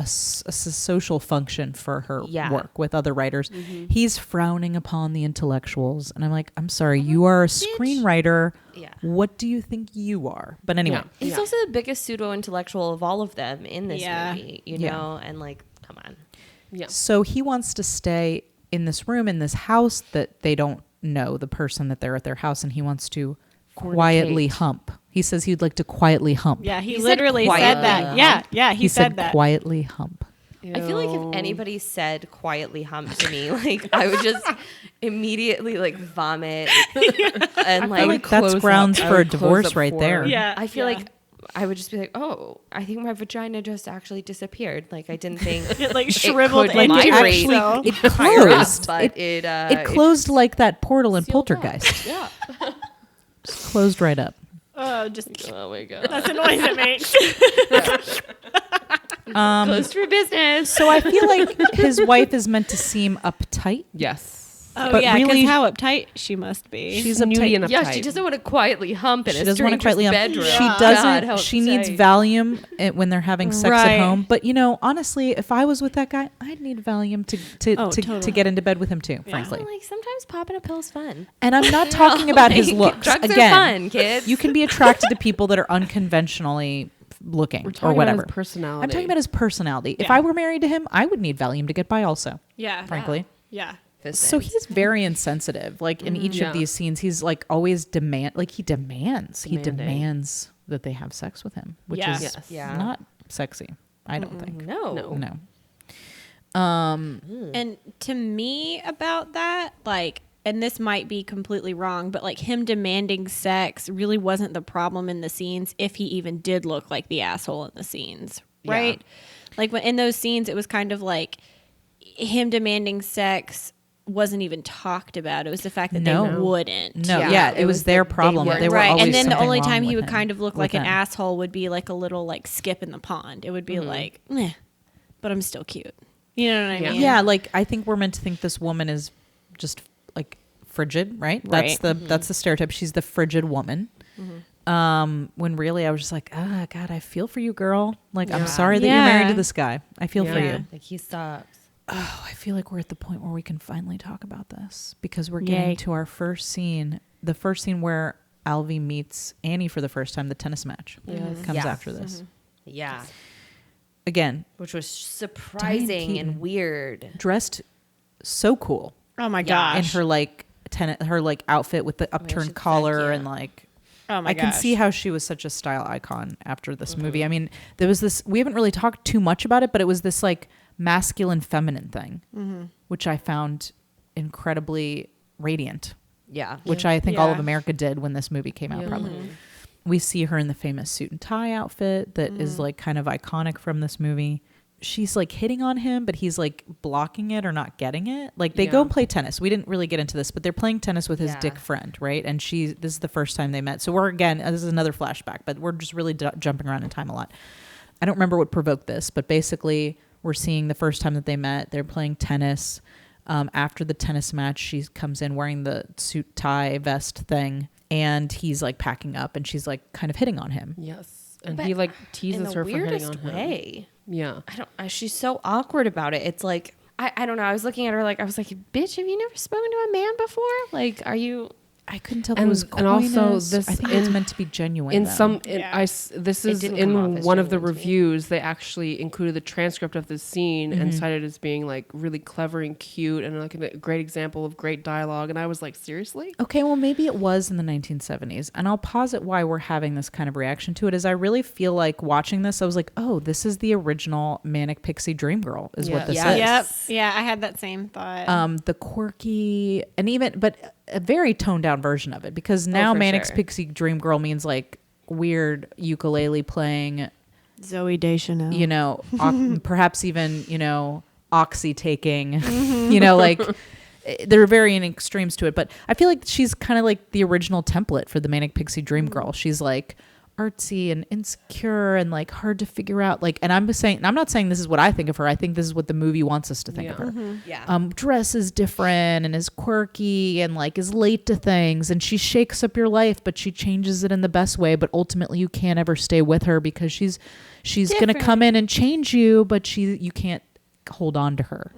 social function for her Yeah. work with other writers. He's frowning upon the intellectuals, and I'm like, I'm sorry, you are a screenwriter. Yeah. What do you think you are? But anyway, Yeah. He's also the biggest pseudo intellectual of all of them in this Yeah. movie, you Yeah. know, and like, come on. Yeah. so he wants to stay in this room in this house that they don't know the person that they're at their house, and he wants to quietly Fornicate. hump. He says he'd like to quietly hump. Yeah, he He said literally said quietly. that. Yeah, he said said that. quietly hump. I feel like if anybody said quietly hump to me, like I would just immediately like vomit and I feel like that's close grounds up. I for a would close divorce up right for there. her. Yeah, I feel like I would just be like, oh, I think my vagina just actually disappeared. Like I didn't think it like it shriveled could into migrate itself. It higher up, closed. but It closed like that portal in sealed up. Poltergeist. Yeah. Just closed right up. Oh, just Oh my god. that's the noise it makes. Closed for business. So I feel like his wife is meant to seem uptight. Yes. Oh But yeah, because really- how uptight she must be. She's Snooty uptight. and Yeah, uptight. she doesn't want to quietly hump in She a doesn't want to stranger's quietly hump. bedroom. She God, doesn't. how She needs uptight. Valium when they're having sex Right. at home. But you know, honestly, if I was with that guy, I'd need Valium to Totally. get into bed with him too. Frankly, Like sometimes popping a pill's fun. and I'm not talking about his Like, looks. drugs are Again, fun, kids. you can be attracted to people that are unconventionally looking We're or talking whatever. about his personality. I'm talking about his personality. If Yeah. I were married to him, I would need Valium to get by also. yeah, Frankly. yeah. So he's very insensitive. Like in each Yeah. of these scenes, he's like always he demands Demanding. that they have sex with him, which Yeah. is Yes. Yeah. not sexy. I don't think. No. No. No. And to me about that, like, and this might be completely wrong, but like him demanding sex really wasn't the problem in the scenes if he even did look like the asshole in the scenes, right? Like when in those scenes, it was kind of like him demanding sex wasn't even talked about. It was the fact that No. they wouldn't. No, Yeah, yeah, it it was was their that they problem. weren't. They were Right, always and then the something only wrong time he with would him- kind of look with like an them. asshole would be like a little like skip in the pond. It would be like, meh, but I'm still cute. You know what I mean? Yeah, like I think we're meant to think this woman is just like frigid, right? That's Right. that's the stereotype. She's the frigid woman. When really I was just like, ah, God, I feel for you, girl. Like I'm sorry that you're married Yeah. to this guy. I feel for Yeah. you. Like he sucks. Oh, I feel like we're at the point where we can finally talk about this because we're getting Yay. to our first scene. The first scene where Alvy meets Annie for the first time, the tennis match comes Yes. after this. Yeah. again, which was surprising and weird. dressed so cool Oh my in gosh. her like outfit with the upturned she's collar sick, yeah. and like. Oh my I can gosh. see how she was such a style icon after this movie. I mean, there was this, we haven't really talked too much about it, but it was this like masculine feminine thing, which I found incredibly radiant, Yeah. which I think all of Yeah. America did when this movie came out, probably. We see her in the famous suit and tie outfit that is like kind of iconic from this movie. She's like hitting on him, but he's like blocking it or not getting it. Like they go and play tennis. We didn't really get into this, but they're playing tennis with his dick friend, right? And this is the first time they met. So we're again, this is another flashback, but we're just really jumping around in time a lot. I don't remember what provoked this, but basically we're seeing the first time that they met. They're playing tennis. After the tennis match, she comes in wearing the suit tie vest thing, and he's like packing up, and she's like kind of hitting on him. Yes. And But he like in teases the her for hitting weirdest on him. way. Yeah. She's so awkward about it. It's like, I don't know. I was looking at her like, I was like, bitch, have you never spoken to a man before? Like, are you? I couldn't tell if And- it was and also coyness. this I think in- it's meant to be genuine. In though. some, Yeah. this is didn't come off in as one of the genuine to me. reviews. They actually included the transcript of the scene and cited it as being like really clever and cute and like a great example of great dialogue. And I was like, seriously? Okay, well, maybe it was in the 1970s. And I'll posit why we're having this kind of reaction to it is I really feel like watching this, I was like, oh, this is the original Manic Pixie Dream Girl is what this Yes. is. Yep. Yeah, I had that same thought. The quirky and even, but a very toned down version of it because now for Manic sure. Pixie Dream Girl means like weird ukulele playing, Zoe Deschanel. you know, perhaps even, you know, oxy taking, you know, like there are varying extremes to it. But I feel like she's kind of like the original template for the Manic Pixie Dream Girl. She's like artsy and insecure and like hard to figure out. Like, and I'm not saying this is what I think of her. I think this is what the movie wants us to think of her. Yeah. Dresses different and is quirky and like is late to things and she shakes up your life, but she changes it in the best way. But ultimately you can't ever stay with her because she's going to come in and change you, but you can't hold on to her.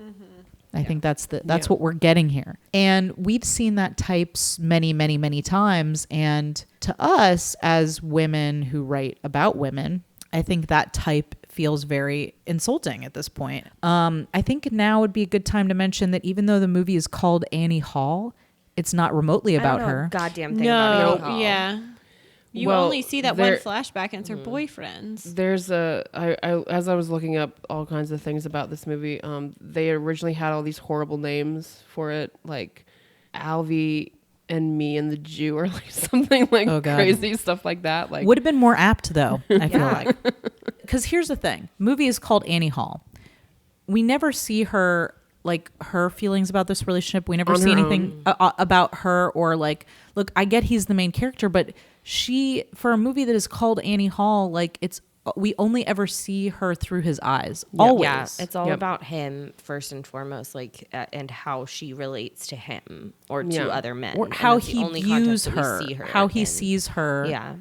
I think that's what we're getting here. And we've seen that types many, many, many times. And to us as women who write about women, I think that type feels very insulting at this point. I think now would be a good time to mention that even though the movie is called Annie Hall, it's not remotely about I don't know her. a goddamn thing about Annie Hall. Yeah. You Well, only see that one there- flashback and it's her boyfriend's. There's as I was looking up all kinds of things about this movie, they originally had all these horrible names for it, like Alvy and Me and the Jew, or like something like Oh, God. crazy stuff like that. Like, Would have been more apt though, I feel like. Because here's the thing. Movie is called Annie Hall. We never see her, like her feelings about this relationship. We never On see her anything about her or like, look, I get he's the main character, but for a movie that is called Annie Hall, like we only ever see her through his eyes. Always. Yeah, it's all Yep. about him first and foremost, like, and how she relates to him or to Yeah. other men, or and how that's the he only views context that we her, see her how he in. sees her. Yeah,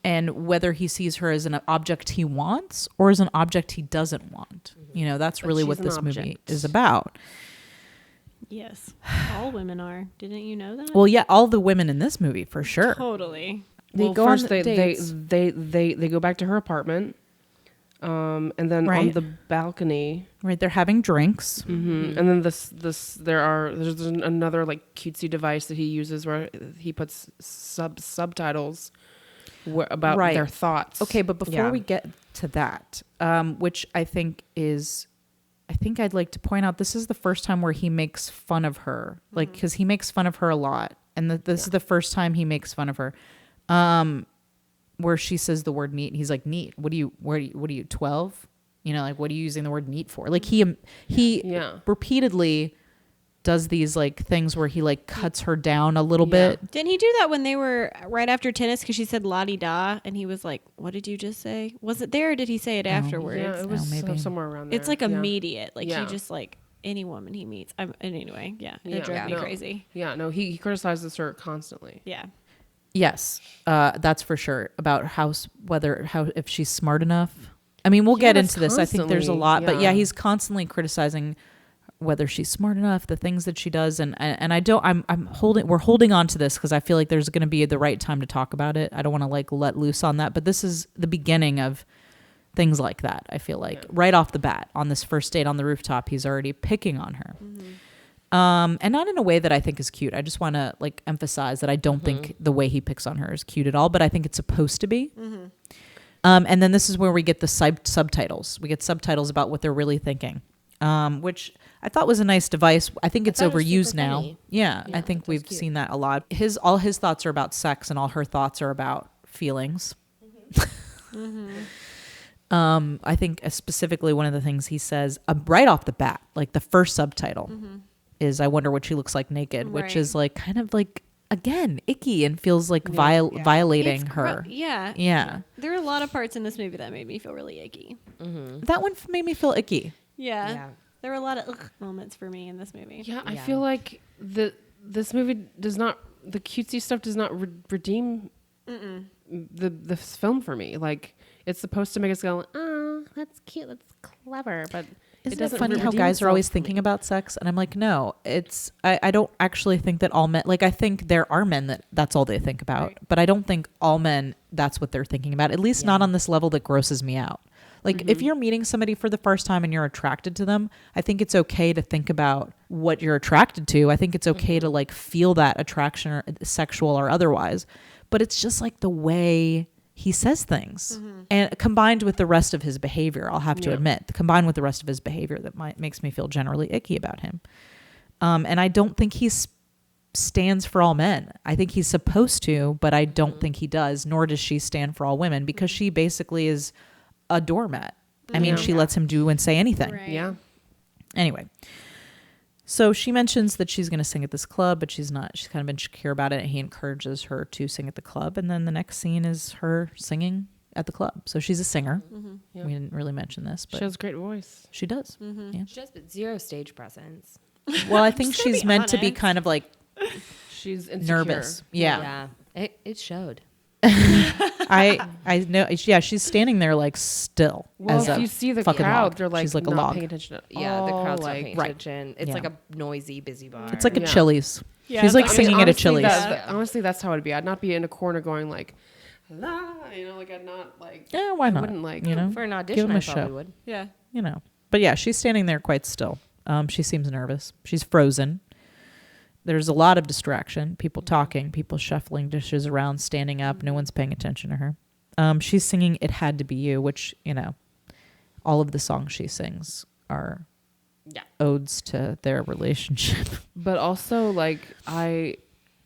And whether he sees her as an object he wants or as an object he doesn't want. You know, that's really what she's this an movie object. is about. Yes. All women are. Didn't you know that? Well, yeah, all the women in this movie for sure. Totally. They well, go first on they dates. they go back to her apartment, and then on Right. the balcony, Right, they're having drinks. and then there's another like cutesy device that he uses where he puts subtitles about Right. their thoughts. Okay, but before Yeah. we get to that, which I think I'd like to point out, this is the first time where he makes fun of her, like because he makes fun of her a lot, and this is the first time he makes fun of her, where she says the word neat, and he's like, neat. What are you 12? You know, like what are you using the word neat for? Like he Yeah. repeatedly does these like things where he like cuts her down a little Yeah. bit. Didn't he do that when they were right after tennis? Because she said la di da, and he was like, "What did you just say? Was it there, or did he say it afterwards?" Yeah, it was maybe. somewhere around there. It's like yeah. immediate. Like Yeah. he just like any woman he meets. And anyway, yeah, Yeah. it drove me No. crazy. Yeah, no, he criticizes her constantly. Yeah. Yes, that's for sure. About if she's smart enough. I mean, we'll get that's into this. I think there's a constantly, lot, but yeah, yeah. he's constantly criticizing whether she's smart enough, the things that she does, and we're holding on to this because I feel like there's going to be the right time to talk about it. I don't want to like let loose on that, but this is the beginning of Things like that. I feel like right off the bat on this first date on the rooftop, he's already picking on her. And not in a way that I think is cute. I just want to like emphasize that I don't think the way he picks on her is cute at all, but I think it's supposed to be. And then this is where we get the subtitles. We get subtitles about what they're really thinking, which I thought was a nice device. I think it's overused now. Funny. Yeah, I think we've seen that a lot. All his thoughts are about sex, and all her thoughts are about feelings. I think specifically one of the things he says right off the bat, like the first subtitle, is "I wonder what she looks like naked," which is like kind of like, again, icky and feels like violating It's her. Yeah. There are a lot of parts in this movie that made me feel really icky. That one made me feel icky. Yeah. There were a lot of ugh moments for me in this movie. Yeah, I feel like this movie does not, the cutesy stuff does not redeem the film for me. Like, it's supposed to make us go, oh, that's cute, that's clever, but Isn't it doesn't it funny how redeem guys are always itself for thinking me. about sex? And I'm like, no, I don't actually think that all men, like I think there are men that's all they think about, but I don't think all men, that's what they're thinking about, at least not on this level that grosses me out. Like if you're meeting somebody for the first time and you're attracted to them, I think it's okay to think about what you're attracted to. I think it's okay to like feel that attraction, or sexual or otherwise, but it's just like the way he says things, and combined with the rest of his behavior, I'll have to admit, combined with the rest of his behavior, that makes me feel generally icky about him. And I don't think he stands for all men. I think he's supposed to, but I don't think he does, nor does she stand for all women, because she basically is a doormat. I mean, she lets him do and say anything. Right. Yeah. Anyway, so she mentions that she's going to sing at this club, but she's not. She's kind of insecure about it, and he encourages her to sing at the club. And then the next scene is her singing at the club. So she's a singer. Yep. We didn't really mention this, but She has a great voice. she does. Yeah. She does, but zero stage presence. Well, I think just gonna she's be meant to be honest. kind of like She's insecure. nervous. Yeah. It showed. I know. Yeah, she's standing there like still. Well, as if a you see the fucking crowd, log. they're like, she's like a not log. paying attention at Yeah, the all, crowd's not like, paying right. attention. It's Yeah. like a noisy, busy bar. It's like a Yeah. Chili's. Yeah, she's it's like like- singing at a honestly, Chili's. honestly, that's how it'd be. I'd not be in a corner going like, la, like I'd not like. Yeah, why I not? wouldn't like. you know, For an Give audition, him I a thought show. we would. Yeah. You know. But yeah, she's standing there quite still. She seems nervous. She's frozen. There's a lot of distraction. People talking, people shuffling dishes around, standing up. No one's paying attention to her. She's singing "It Had to Be You," which, you know, all of the songs she sings are odes to their relationship. But also, like,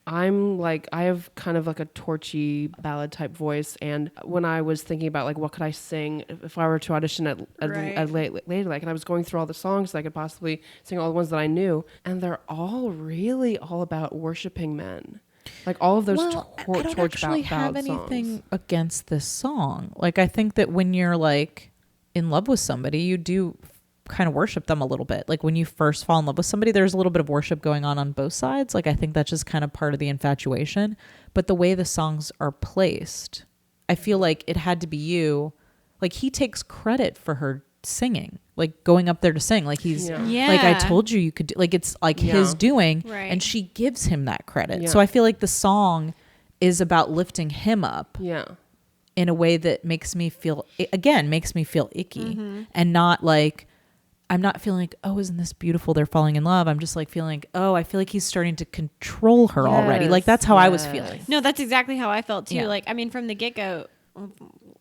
I'm like, I have kind of like a torchy ballad type voice, and when I was thinking about like what could I sing if I were to audition at later, like, and I was going through all the songs that I could possibly sing, all the ones that I knew, and they're all really all about worshiping men. Like all of those I don't actually have ballad anything songs. against this song. Like, I think that when you're like in love with somebody, you do kind of worship them a little bit. Like when you first fall in love with somebody, there's a little bit of worship going on both sides. Like I think that's just kind of part of the infatuation. But the way the songs are placed, I feel like It Had to Be You. Like he takes credit for her singing, like going up there to sing. Like he's Yeah. like, I told you could do, like it's like his doing, Right. and she gives him that credit. Yeah. So I feel like the song is about lifting him up Yeah. in a way that makes me feel icky, and not like, I'm not feeling like, oh, isn't this beautiful? They're falling in love. I'm just like feeling like, oh, I feel like he's starting to control her already. Like that's how I was feeling. No, that's exactly how I felt too. Yeah. Like, I mean, from the get-go,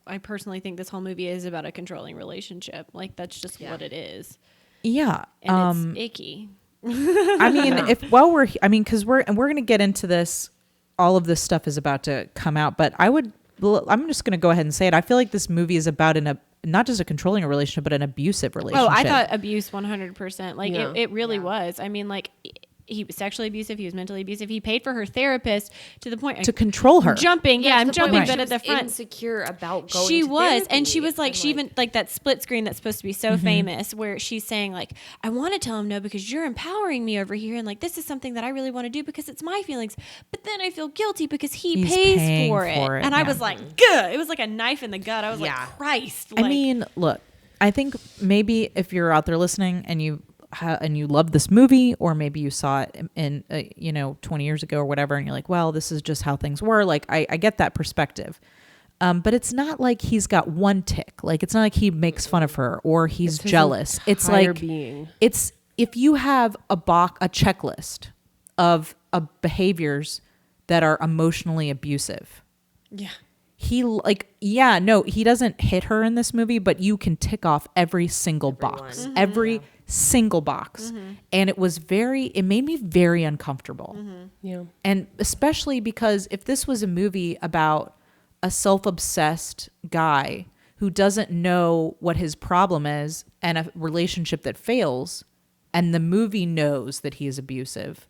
I personally think this whole movie is about a controlling relationship. Like, that's just what it is. Yeah. And it's icky. I mean, because we're going to get into this. All of this stuff is about to come out, but I'm just going to go ahead and say it. I feel like this movie is about not just a controlling relationship, but an abusive relationship. Oh, I thought abuse 100%. Like, Yeah. it really was. I mean, like, he was sexually abusive. He was mentally abusive. He paid for her therapist to the point to control her. jumping. Yeah, I'm To the point jumping, where but she at the was front, insecure about going. she to was, and therapy. she was like, And, she even like that split screen that's supposed to be so famous, where she's saying like, I want to tell him no because you're empowering me over here, and like this is something that I really want to do because it's my feelings, but then I feel guilty because He's pays paying for it, and I yeah. was like, Gah! It was like a knife in the gut. I was like, Christ. I Like, mean, look, I think maybe if you're out there listening and you love this movie, or maybe you saw it in 20 years ago or whatever, and you're like, well, this is just how things were. Like, I get that perspective. But it's not like he's got one tick. Like, it's not like he makes fun of her or he's jealous. It's like, being. it's if you have a checklist of behaviors that are emotionally abusive. Yeah. He he doesn't hit her in this movie, but you can tick off every single box. Mm-hmm. Every single box. And it made me very uncomfortable. Yeah. And especially because if this was a movie about a self-obsessed guy who doesn't know what his problem is and a relationship that fails, and the movie knows that he is abusive,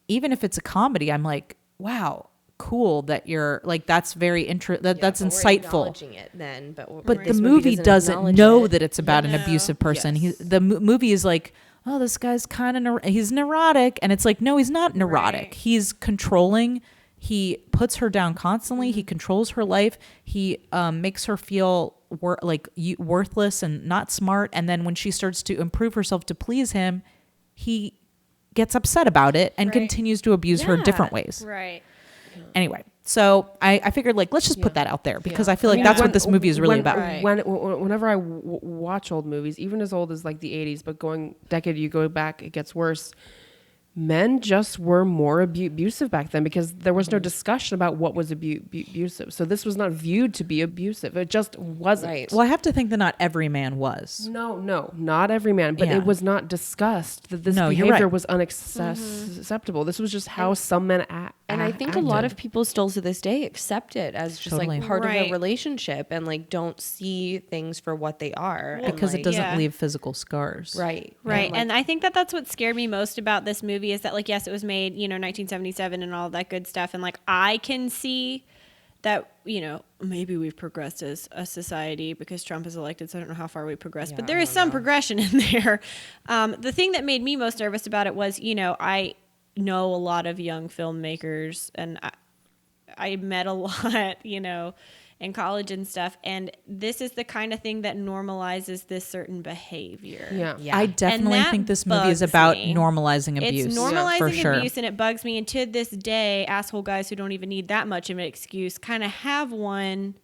even if it's a comedy, I'm like, wow, cool that you're like, that's very that's But we're insightful. acknowledging it then, but But the this movie doesn't acknowledge know it. that it's about an abusive person. The movie is like, oh, this guy's kind of he's neurotic, and it's like, no, he's not neurotic. Right. He's controlling. He puts her down constantly. He controls her life. He makes her feel worthless and not smart. And then when she starts to improve herself to please him, he gets upset about it and continues to abuse her in different ways. Right. Anyway, so I figured, like, let's just put that out there because I feel like that's what this movie is really about. Whenever I watch old movies, even as old as like the 80s, but you go back, it gets worse. Men just were more abusive back then because there was no discussion about what was abusive. So this was not viewed to be abusive. It just wasn't. Right. Well, I have to think that not every man was. No, not every man, but Yeah. it was not discussed that this No, you're behavior right. was unacceptable. This was just how some men act. And I think a lot of people still to this day accept it as just Totally. like part of Right. a relationship and like don't see things for what they are. and, Because it like, doesn't leave physical scars. Right. Right. like, And I think that's what scared me most about this movie is that, like, yes, it was made, 1977 and all that good stuff. And, like, I can see that, maybe we've progressed as a society because Trump is elected. So I don't know how far we progressed, but there is some progression in there. The thing that made me most nervous about it was, I know a lot of young filmmakers and I met a lot, in college and stuff. And this is the kind of thing that normalizes this certain behavior. Yeah. I definitely that think this movie is bugs about me. normalizing abuse. It's normalizing for sure. abuse, and it bugs me. And to this day, asshole guys who don't even need that much of an excuse kind of have one.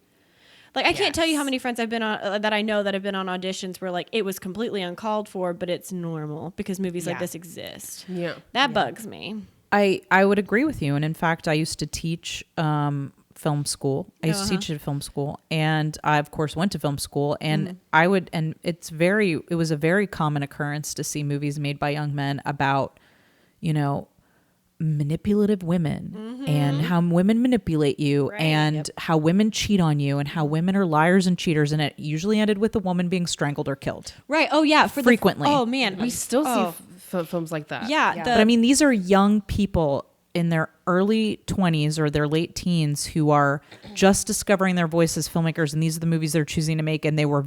Like, I can't tell you how many friends I've been on that I know that have been on auditions where, like, it was completely uncalled for, but it's normal because movies like this exist. Yeah. That bugs me. I would agree with you. And in fact, I used to teach film school. I used to teach at film school, and I of course went to film school, and it was a very common occurrence to see movies made by young men about, manipulative women and how women manipulate you and how women cheat on you and how women are liars and cheaters, and it usually ended with the woman being strangled or killed. Right. Oh, yeah. Frequently. Oh, man. We still see films like that. Yeah. But I mean, these are young people in their early 20s or their late teens who are just discovering their voice as filmmakers, and these are the movies they're choosing to make, and it was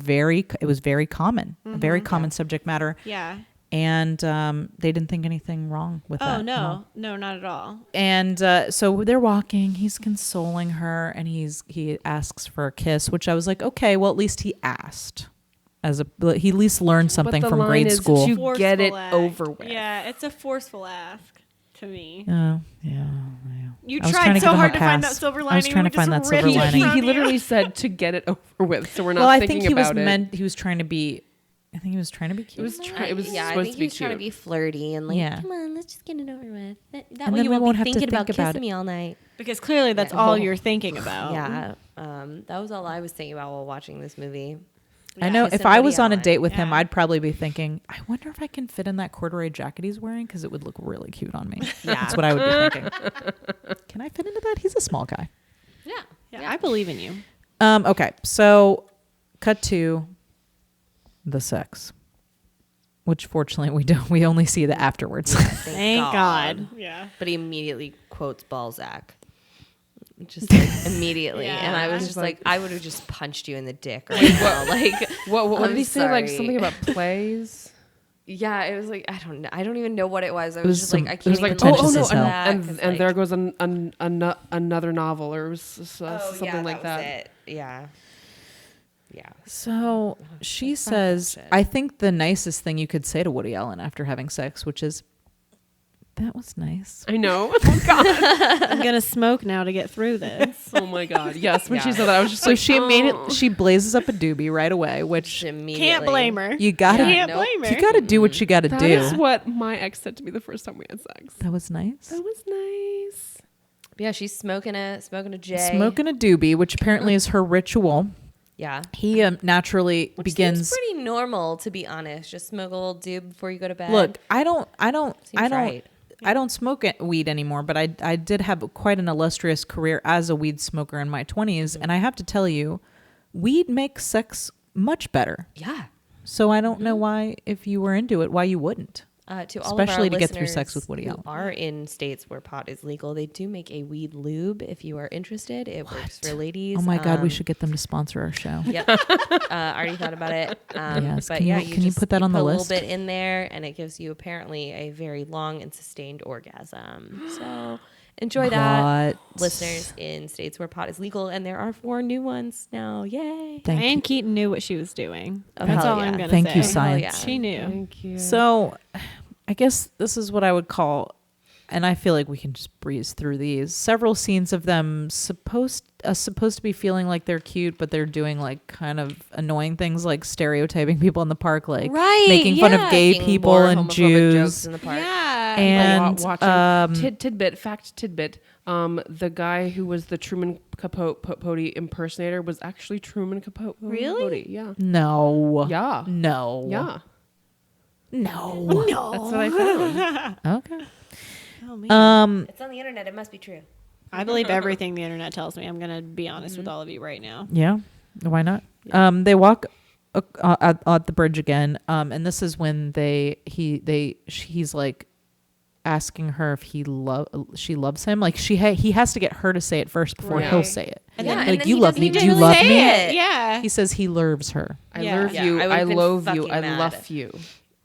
very common, a very common subject matter. Yeah. And they didn't think anything wrong with that. Oh, no. No, not at all. And so they're walking, he's consoling her, and he asks for a kiss, which I was like, okay, well, at least he asked. He at least learned something the from line grade is school. to Forceful get it act. over with. Yeah, it's a forceful ask to me. Yeah. You I was trying tried to so give him a hard to find pass. that silver I lining. was trying to we find just that silver ripped it lining. from He you. literally said to get it over with, so we're not Well, I thinking think he was about it. he was trying to be. I think he was trying to be cute. It was I supposed think to be he's trying to cute. be flirty and like, Yeah. come on, let's just get it over with. That And way then you we won't won't be have to thinking think about about kissing it. me all night. Because clearly that's all you're thinking about. Yeah. That was all I was thinking about while watching this movie. I know Kiss if I was somebody on a on. date with him, Yeah. I'd probably be thinking, I wonder if I can fit in that corduroy jacket he's wearing because it would look really cute on me. That's what I would be thinking. Can I fit into that? He's a small guy. Yeah, I believe in you. Okay, so cut to the sex, which fortunately we don't. We only see the afterwards. Thank God. Yeah. But he immediately quotes Balzac. Just like, immediately. Yeah. And I was just like, I would have just punched you in the dick right now. Like, What I'm did he say? Like sorry. something about plays? yeah, it was like, I don't know. I don't even know what it was. I was was just some- like, I it can't was even like like, pretentious no, as hell. that, and 'cause, and like, there goes another novel, or it was something yeah, like that. that. Was it. Yeah. Yeah. So she says, bullshit. I think the nicest thing you could say to Woody Allen after having sex, which is, That was nice. I know. Oh God. I'm gonna smoke now to get through this. Oh my God. Yes. When she said that, I was just So like, she she blazes up a doobie right away, which Immediately. Can't blame her. you gotta Can't nope. blame her. you gotta do what you gotta that do. is what my ex said to me the first time we had sex. That was nice. That was nice. Yeah, she's smoking a J. Smoking a doobie, which apparently is her ritual. Yeah. He naturally Which begins. seems pretty normal, to be honest. Just smoke a little doob before you go to bed. Look, I don't Seems right. I don't smoke weed anymore, but I did have quite an illustrious career as a weed smoker in my 20s, and I have to tell you, weed makes sex much better. Yeah. So I don't know why, if you were into it, why you wouldn't. To all Especially of our to get through listeners sex with Woody who Allen. are in states where pot is legal, they do make a weed lube if you are interested. It works for ladies. Oh my God, we should get them to sponsor our show. Yep. Already thought about it. Yes. But Can yeah, you- can you just- put that on the put list? a little bit in there, and it gives you apparently a very long and sustained orgasm. So enjoy that, What? listeners in states where pot is legal, and there are 4 new ones now. Yay! Thank Diane you. Keaton knew what she was doing. Oh, That's hell all I'm yeah. gonna Thank say. you, Hell science. yeah. She knew. Thank you. So I guess this is what I would call, and I feel like we can just breeze through these. Several scenes of them supposed to be feeling like they're cute, but they're doing like kind of annoying things, like stereotyping people in the park, like Right, making fun of yeah. gay Making people more and homophobic Jews. jokes in the park. Yeah. And watching tidbit. The guy who was the Truman Capote impersonator was actually Truman Capote. Really? Yeah. no, Yeah. no, Yeah. no. That's what I found. Okay. Oh, man. It's on the internet. It must be true. I believe everything the internet tells me. I'm gonna be honest with all of you right now. Yeah, why not? They walk at the bridge again, and this is when he's like asking her if she loves him. Like he has to get her to say it first before Right. he'll say it. And Yeah, then, and like, then you he love doesn't me? even Do you really love say me? it. Yeah. He says he loves her. I Yeah. love Yeah, you. I would've I been love you. fucking I mad. love you.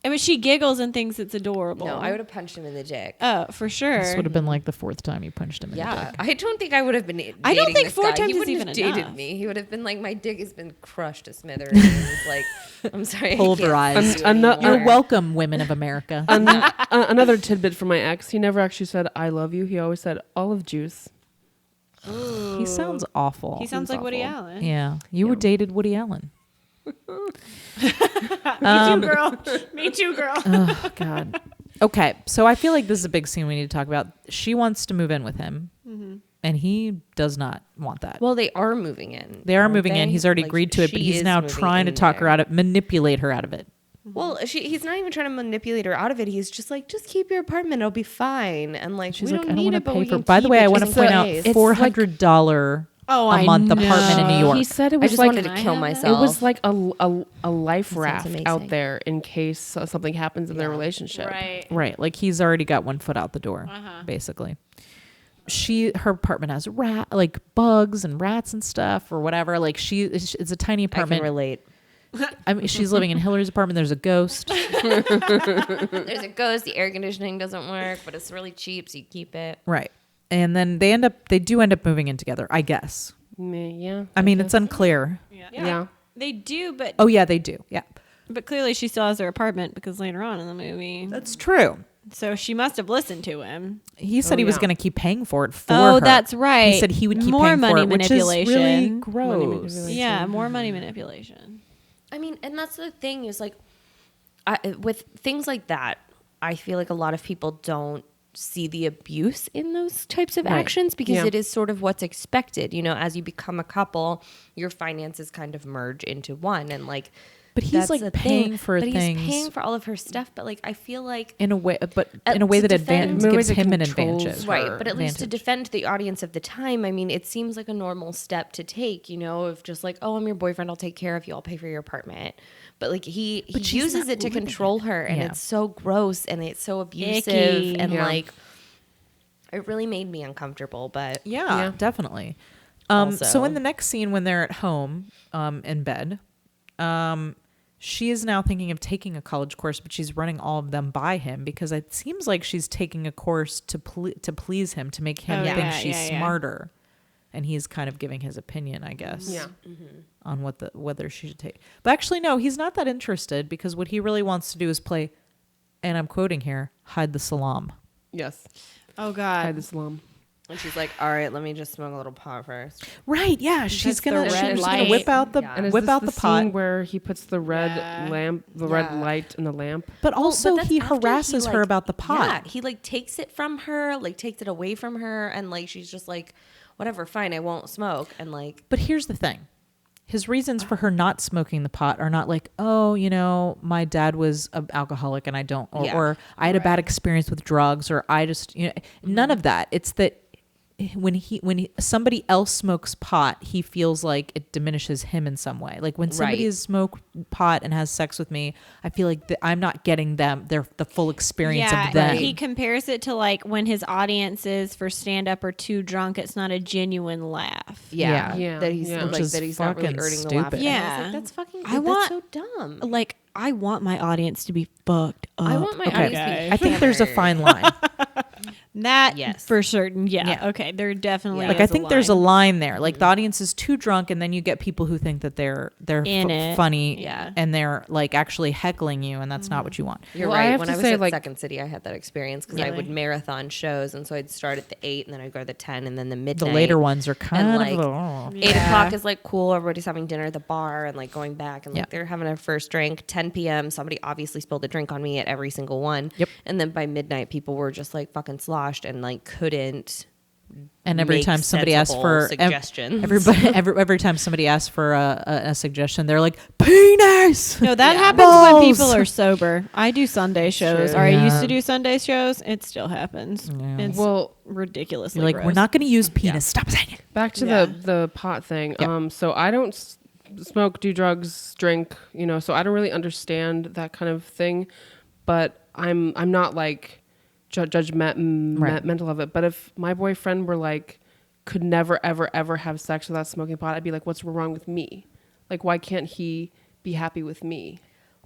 I mean, she giggles and thinks it's adorable. No, I would have punched him in the dick. Oh, for sure. This would have been like the 4th time you punched him in the Yeah, dick. I don't think I would have been. I don't dating think this 4 guy. times He is wouldn't even have dated enough. me. He would have been like, my dick has been crushed to smithereens. Like, I'm sorry, I can't Pulverized. do it anymore. You're welcome, women of America. Another tidbit from my ex. He never actually said "I love you." He always said "olive juice." He sounds awful. He sounds like Woody Allen. Yeah, you were dated Woody Allen. Me too, girl. Me too, girl. Oh God. Okay, so I feel like this is a big scene we need to talk about. She wants to move in with him, and he does not want that. Well, they are moving in. They are aren't moving in. they? He's already Like, agreed to it, but she he's is now moving trying to in talk her there. out of, manipulate her out of it. Well, he's not even trying to manipulate her out of it. He's just like, just keep your apartment. It'll be fine. And like, She's we like, don't I don't need want it, to but pay we for. can By the keep way, it I want to just point in out case. $400 a month apartment in New York. He said it I was just like wanted to kill it myself. was like a life raft amazing. out there in case something happens in their relationship. Right. Right, like he's already got one foot out the door, basically. Her apartment has like bugs and rats and stuff or whatever. Like it's a tiny I can apartment. relate. I mean, she's living in Hillary's apartment. There's a ghost. There's a ghost. The air conditioning doesn't work, but it's really cheap, so you keep it. Right. And then they do end up moving in together, I guess. Yeah. I mean, it's unclear. Yeah. They do, but Oh yeah, they do. Yeah. but clearly she still has her apartment because later on in the movie, That's true. so she must have listened to him. He said he was going to keep paying for it for Oh, her. that's right. He said he would keep More paying money for it, which is really manipulation. gross. Yeah, more money manipulation. I mean, and that's the thing is like, with things like that, I feel like a lot of people don't see the abuse in those types of actions because Yeah. it is sort of what's expected. You know, as you become a couple, your finances kind of merge into one, and like. But he's that's like the paying thing. for but things he's paying for all of her stuff. But like, I feel like in a way, but in a way to that defend- gives that him an controls advantage. her. right, but at least to Advantage. defend the audience of the time, I mean, it seems like a normal step to take, you know, of just like, oh, I'm your boyfriend, I'll take care of you, I'll pay for your apartment. But like he she's uses not it to living control her, and Yeah. it's so gross and it's so abusive, Icky. and Yeah. like it really made me uncomfortable. But Yeah, definitely. Also- So in the next scene, when they're at home, in bed, she is now thinking of taking a college course, but she's running all of them by him because it seems like she's taking a course to please him, to make him Oh, think yeah, she's yeah, yeah. smarter, and he's kind of giving his opinion, I guess, Yeah. on whether she should take. But actually, no, he's not that interested because what he really wants to do is play, and I'm quoting here, hide the salam. Yes. Oh Hide God. the salon. And she's like, all right, let me just smoke a little pot first. Right? Yeah, she's the gonna red whip out the Yeah. And is whip this out the the scene pot. where he puts the red lamp, the red light in the lamp? But also that's he after harasses her like- about the pot. Yeah, he like takes it from her, like takes it away from her, and like she's just like, whatever, fine, I won't smoke. And like, But here's the thing. His reasons for her not smoking the pot are not like, oh, you know, my dad was an alcoholic and I don't, or I had a bad experience with drugs, or I just, you know, none of that. It's that when somebody else smokes pot, he feels like it diminishes him in some way. Like when somebody has smoked pot and has sex with me, I feel like I'm not getting the full experience of them. He compares it to like when his audiences for stand up are too drunk, it's not a genuine laugh. yeah, Yeah. that he's Yeah. like Which is that he's not really fucking earning the laugh. stupid. And I was Yeah. like, that's fucking. I want- that's so dumb. Like I want my audience to be fucked up. I want my Okay, audience to be I think there's a hammered. fine line. that Yes. for certain. Yeah. Yeah. Okay. There definitely Like is I think there's a line. line there. Like the audience is too drunk, and then you get people who think that they're In it. funny, Yeah. and they're like actually heckling you, and that's not what you want. You're Well, I right. have When to I was say, at like- Second City, I had that experience because I Really? would marathon shows, and so I'd start at the 8, and then I'd go to the 10, and then the midnight. The later ones are kind like, of oh. 8 o'clock is like cool. Everybody's having dinner at the bar and like going back and like Yeah. they're having their first drink. 10 p.m. Somebody obviously spilled a drink on me at every single one. Yep. And then by midnight, people were just like fucking sloshed and like couldn't. And every make time somebody asks sensible for suggestions. every time somebody asks for a suggestion, they're like penis. No, that Yeah. happens Balls. when people are sober. I do Sunday shows, or I used Yeah. to do Sunday shows. It still happens. Yeah. It's Well, ridiculously You're like, gross. we're not going to use penis. Stop saying it. back to Yeah. the pot thing. Yeah. So I don't smoke, do drugs, drink, you know, so I don't really understand that kind of thing, but I'm not like judgmental of it. But if my boyfriend were like, could never, ever, ever have sex without smoking pot, I'd be like, what's wrong with me? Like, why can't he be happy with me?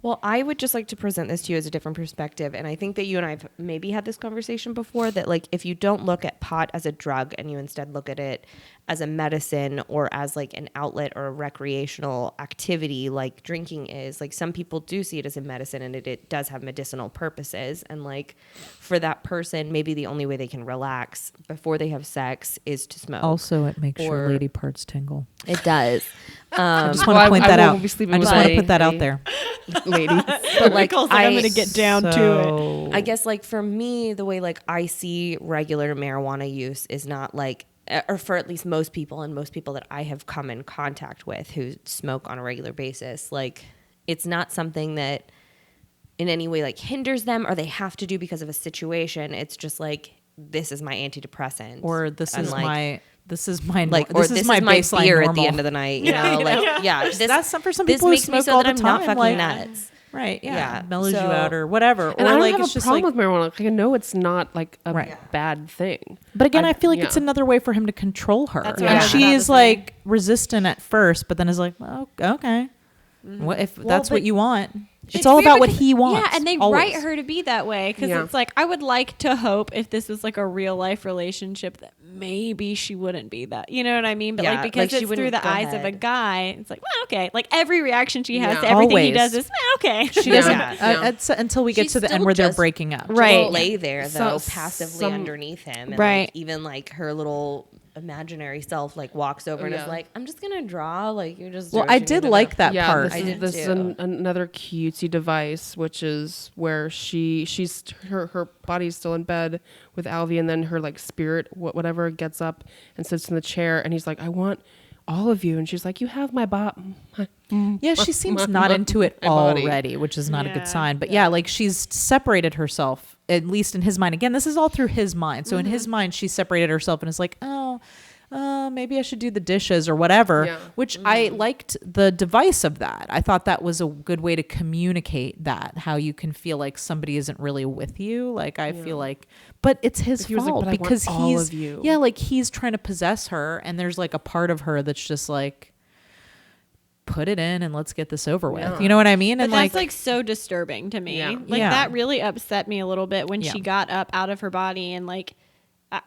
Well, I would just like to present this to you as a different perspective. And I think that you and I have maybe had this conversation before that, like, if you don't look at pot as a drug and you instead look at it as a medicine or as like an outlet or a recreational activity like drinking is, like, some people do see it as a medicine and it does have medicinal purposes. And like for that person, maybe the only way they can relax before they have sex is to smoke. Also, it makes your Or- lady parts tingle. It does. I just Well, want to point I that won't out. be sleeping I just with want to my- put that out my- there. Ladies. But like, I'm going to get down to it. So- I guess like for me, the way like I see regular marijuana use is not like, or for at least most people and most people that I have come in contact with who smoke on a regular basis, like it's not something that in any way like hinders them or they have to do because of a situation. It's just like, this is my antidepressant, Or this And, is like, my like, or this is my baseline beer at normal. the end of the night, you know, like, yeah, this, That's some- for some this people who makes me smoke so all that the I'm not time, fucking like- nuts. Right, yeah. Yeah, Mellows you so- out or whatever. And or I don't like have it's a just problem like with marijuana. Like, I know it's not like a Right. bad thing. But again, I feel like yeah. it's another way for him to control her. That's what I And was she about is to say. like resistant at first, but then is like, oh, okay. What if that's what but you want? It's all weird about what because- he wants. Yeah, and they always. write her to be that way because Yeah. it's like I would like to hope if this was like a real life relationship that maybe she wouldn't be that. You know what I mean? But Yeah, like because like she it's through wouldn't the go eyes of a ahead. guy, it's like well, okay. Like every reaction she has Yeah. to everything he Always. does is okay. She Yeah. doesn't Yeah. until we get She to the end still where they're just- breaking up. Right. Just lay there though, So- passively some- underneath him, and Right. like, even like her little imaginary self like walks over and is Yeah. like, "I'm just gonna draw." Like you're just. Well, I joking did it like up. that Yeah, part. this I is, did this is too. another cutesy device, which is where she's her body's still in bed with Alvy, and then her like spirit, whatever, gets up and sits in the chair, and he's like, "I want all of you," and she's like, "You have my Yeah, she seems not into it my body. already, which is not a Yeah. good sign. But yeah, like she's separated herself, at least in his mind. Again, this is all through his mind. So in his mind, she separated herself and is like, oh, maybe I should do the dishes or whatever, Yeah. which I liked the device of that. I thought that was a good way to communicate that, how you can feel like somebody isn't really with you. Like I feel like, but it's his But he was like, fault "But I want because all he's, of you." yeah, like he's trying to possess her. And there's like a part of her that's just like, put it in and let's get this over with. Yeah. You know what I mean? But And that's like so disturbing to me. Yeah. Like Yeah. that really upset me a little bit when Yeah. she got up out of her body and like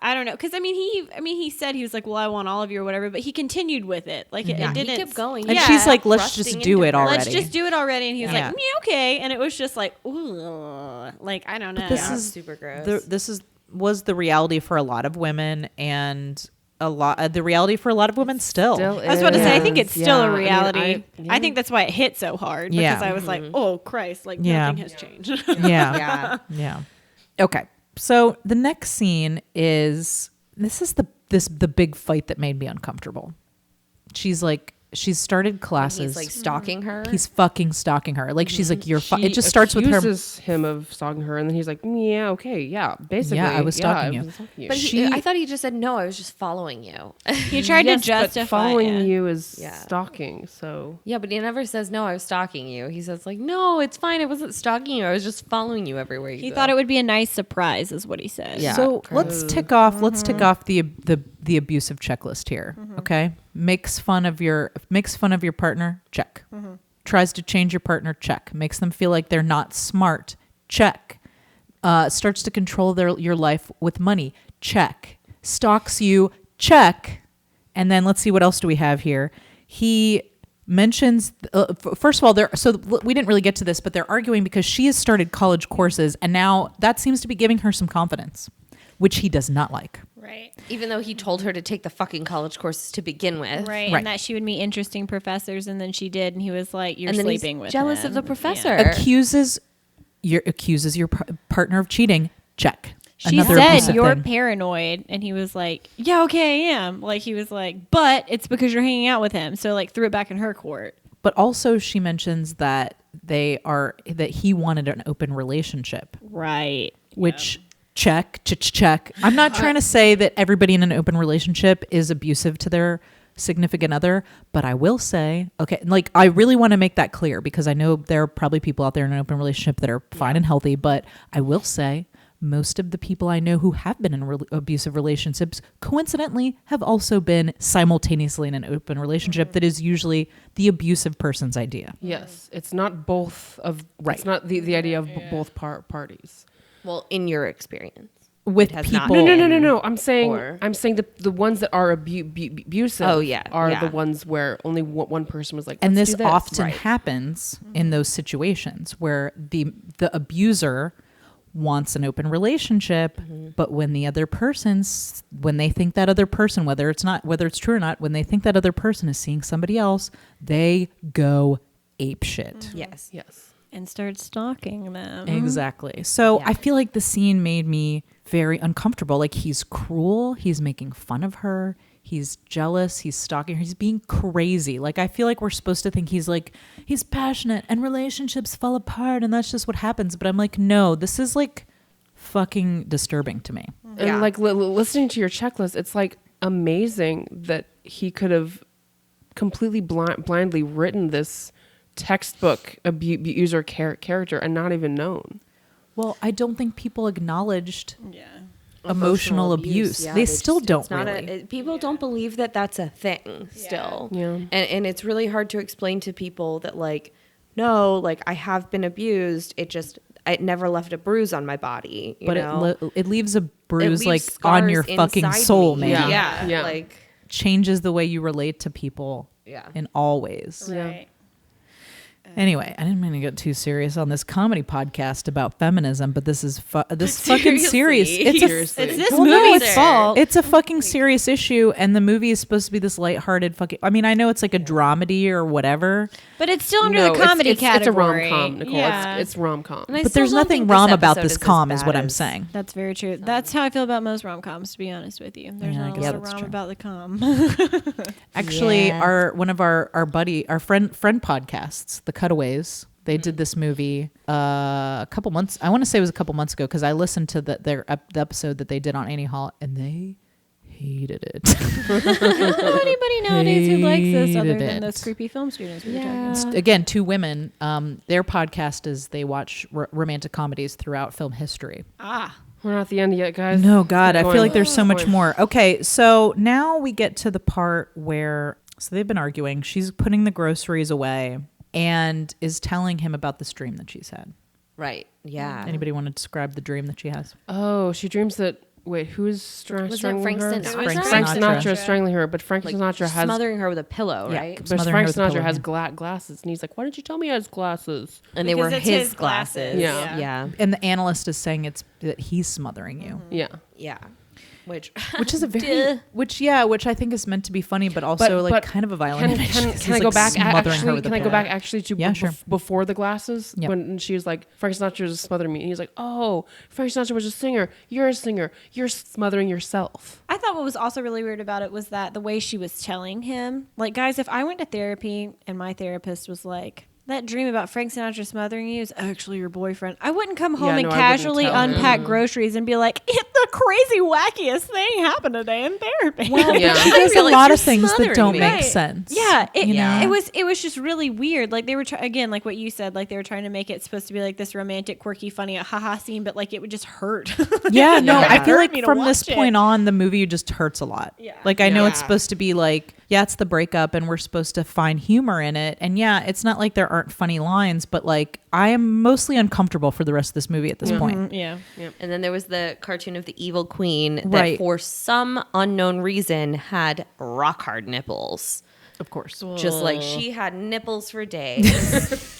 I don't know because he said he was like, well, I want all of you or whatever, but he continued with it. Like it Yeah, didn't. he kept going. And Yeah. she's like, let's Thrusting just do into it her. already. Let's just do it already. And he was Yeah. like, okay. And it was just like, ooh, like I don't know. this Yeah, is super gross. this is was the reality for a lot of women, and the reality for a lot of women still. I was about to say, I think it's still a Yeah, reality. I think that's why it hit so hard, because Yeah. I was like, oh Christ, like nothing has changed. Yeah. Yeah. Okay. So the next scene is the big fight that made me uncomfortable. She's started classes. He's like stalking her. He's fucking stalking her. Like she's like, you're. She It just starts with her. accuses him of stalking her, and then he's like, yeah, okay, yeah, basically, Yeah, I was stalking I you. was stalking you. But She- I thought he just said no. I was just following you. He tried Yes, to justify but following it. you is Yeah. stalking. So Yeah, but he never says no. I was stalking you. He says like, no, it's fine. I wasn't stalking you. I was just following you everywhere you He go. thought it would be a nice surprise, is what he said. Yeah. So let's tick off the abusive checklist here. Okay, makes fun of your partner. Check. Tries to change your partner. Check. Makes them feel like they're not smart. Check. Starts to control your life with money. Check. Stalks you. Check. And then let's see, what else do we have here? He mentions first of all, we didn't really get to this, but they're arguing because she has started college courses, and now that seems to be giving her some confidence, which he does not like. Right. Even though he told her to take the fucking college courses to begin with. Right. Right. And that she would meet interesting professors, and then she did, and he was like, you're And then he's sleeping with jealous him. of the professor. Accuses your partner of cheating. Check. She Another said, abusive you're thing. paranoid. And he was like, yeah, okay, I am. Like, he was like, but it's because you're hanging out with him. So, like, threw it back in her court. But also she mentions that that he wanted an open relationship, Right. which check. I'm not trying to say that everybody in an open relationship is abusive to their significant other, but I will say, okay, like I really want to make that clear, because I know there are probably people out there in an open relationship that are fine and healthy, but I will say most of the people I know who have been in abusive relationships coincidentally have also been simultaneously in an open relationship that is usually the abusive person's idea. yes, it's not both of Right. It's not the idea of both parties. Well, in your experience. With has not people, been. No. I'm saying Or- the ones that are abusive. Oh, yeah, are yeah. the ones where only one person was like, and "Let's this do this." often Right. happens in those situations where the abuser wants an open relationship, but when the other person's, when they think that other person, whether it's true or not, when they think that other person is seeing somebody else, they go ape shit. Yes. Yes. And start stalking them. Exactly. So Yeah. I feel like the scene made me very uncomfortable. Like, he's cruel. He's making fun of her. He's jealous. He's stalking her. He's being crazy. Like, I feel like we're supposed to think he's passionate and relationships fall apart and that's just what happens. But I'm like, no, this is like fucking disturbing to me. And Yeah. like listening to your checklist, it's like amazing that he could have completely blindly written this textbook abuser character and not even known. Well, I don't think people acknowledged Yeah. emotional abuse. Yeah, they still don't it's not really. people don't believe that that's a thing still. Yeah. And it's really hard to explain to people that, like, no, like, I have been abused. It never left a bruise on my body. You But know? it leaves a It bruise like leaves on your scars fucking inside soul, me. man. Yeah. Yeah. Like, Changes the way you relate to people yeah. in all ways. Right. Anyway, I didn't mean to get too serious on this comedy podcast about feminism, but this is fucking serious. It's Seriously. It's this Well, no, movie's it's- fault. It's a fucking serious issue, and the movie is supposed to be this lighthearted fucking. I mean, I know it's like a dramedy or whatever, But it's still under No, the comedy it's a category. rom-com, Nicole. Yeah. It's rom-com. And I but still there's don't nothing think rom this about episode this is com, as is what bad I'm as- saying. That's very true. That's how I feel about most rom-coms, to be honest with you. There's Yeah, I not a guess lot of that's rom true. about the com. Actually, Yeah. our friend podcasts, The Cutaways, they did this movie a couple months. I want to say it was a couple months ago, because I listened to the episode that they did on Annie Hall, and they hated it. Not anybody nowadays who likes this other Hated than it. those creepy film students we were talking Yeah. about. Again, two women. Their podcast is they watch romantic comedies throughout film history. We're not at the end yet, guys. No, God, I Keep feel going. like there's so much Keep going. more. Okay, so now we get to the part where, so they've been arguing. She's putting the groceries away and is telling him about this dream that she's had. Right. Yeah. Anybody want to describe the dream that she has? Oh, she dreams that Wait, who's Was that strangling Frank her? Sinatra? Frank Sinatra Sinatra. is strangling her, but Frank Like Sinatra has smothering her with a pillow, Yeah. right? but Smothering Frank her with a pillow, Sinatra has yeah. glasses, and he's like, "Why didn't you tell me I has glasses?" And they were Because it's his his glasses. glasses. Yeah. Yeah. And the analyst is saying it's that he's smothering you. Yeah. Yeah. Which Which is a very, Duh. which I think is meant to be funny, but also like kind of a violent image. Can 'cause I he's, go like, back? smothering her Actually, with a can I go pillow. back actually to Yeah, sure. before the glasses Yep. when she was like, Frank Sinatra is smothering me, and he's like, "Oh, Frank Sinatra was a singer. You're a singer. You're smothering yourself." I thought what was also really weird about it was that the way she was telling him, like, guys, if I went to therapy and my therapist was like, that dream about Frank Sinatra smothering you is actually your boyfriend, I wouldn't come home and no, I wouldn't casually tell him. unpack groceries and be like, the crazy wackiest thing happened today in therapy. Well, Yeah. she I does a feel like lot you're of things that smothering don't me. make Right. sense. Yeah, you know? it was just really weird. Like they were again, like what you said, like they were trying to make it supposed to be like this romantic, quirky, funny, haha scene, but like it would just hurt. Yeah, no, Yeah. I feel Hurt like me to from this watch it. point on, the movie just hurts a lot. Yeah. Like I know it's Yeah. supposed to be like, yeah, it's the breakup, and we're supposed to find humor in it, and yeah, it's not like there aren't funny lines, but like I am mostly uncomfortable for the rest of this movie at this point. Yeah. And then there was the cartoon of the evil queen that Right. for some unknown reason had rock hard nipples. Of course. Just like she had nipples for days.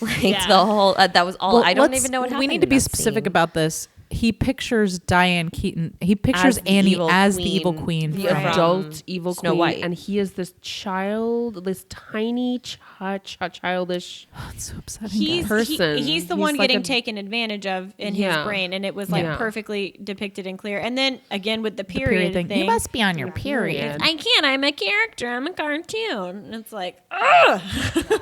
Like the whole, that was all. I don't even know what happened. We need to be in that specific scene. about this. He pictures Diane Keaton. He pictures As the Annie evil as the queen. evil queen. The Right. adult evil Snow queen, White. and he is this child, this tiny, childish. It's so upsetting. He's person. he's the He's one like getting a- taken advantage of in Yeah. his brain, and it was like Yeah. perfectly depicted and clear. And then again with the The period, thing. thing. You must be on your period. Period. I can't. I'm a character. I'm a cartoon. And it's like, ugh.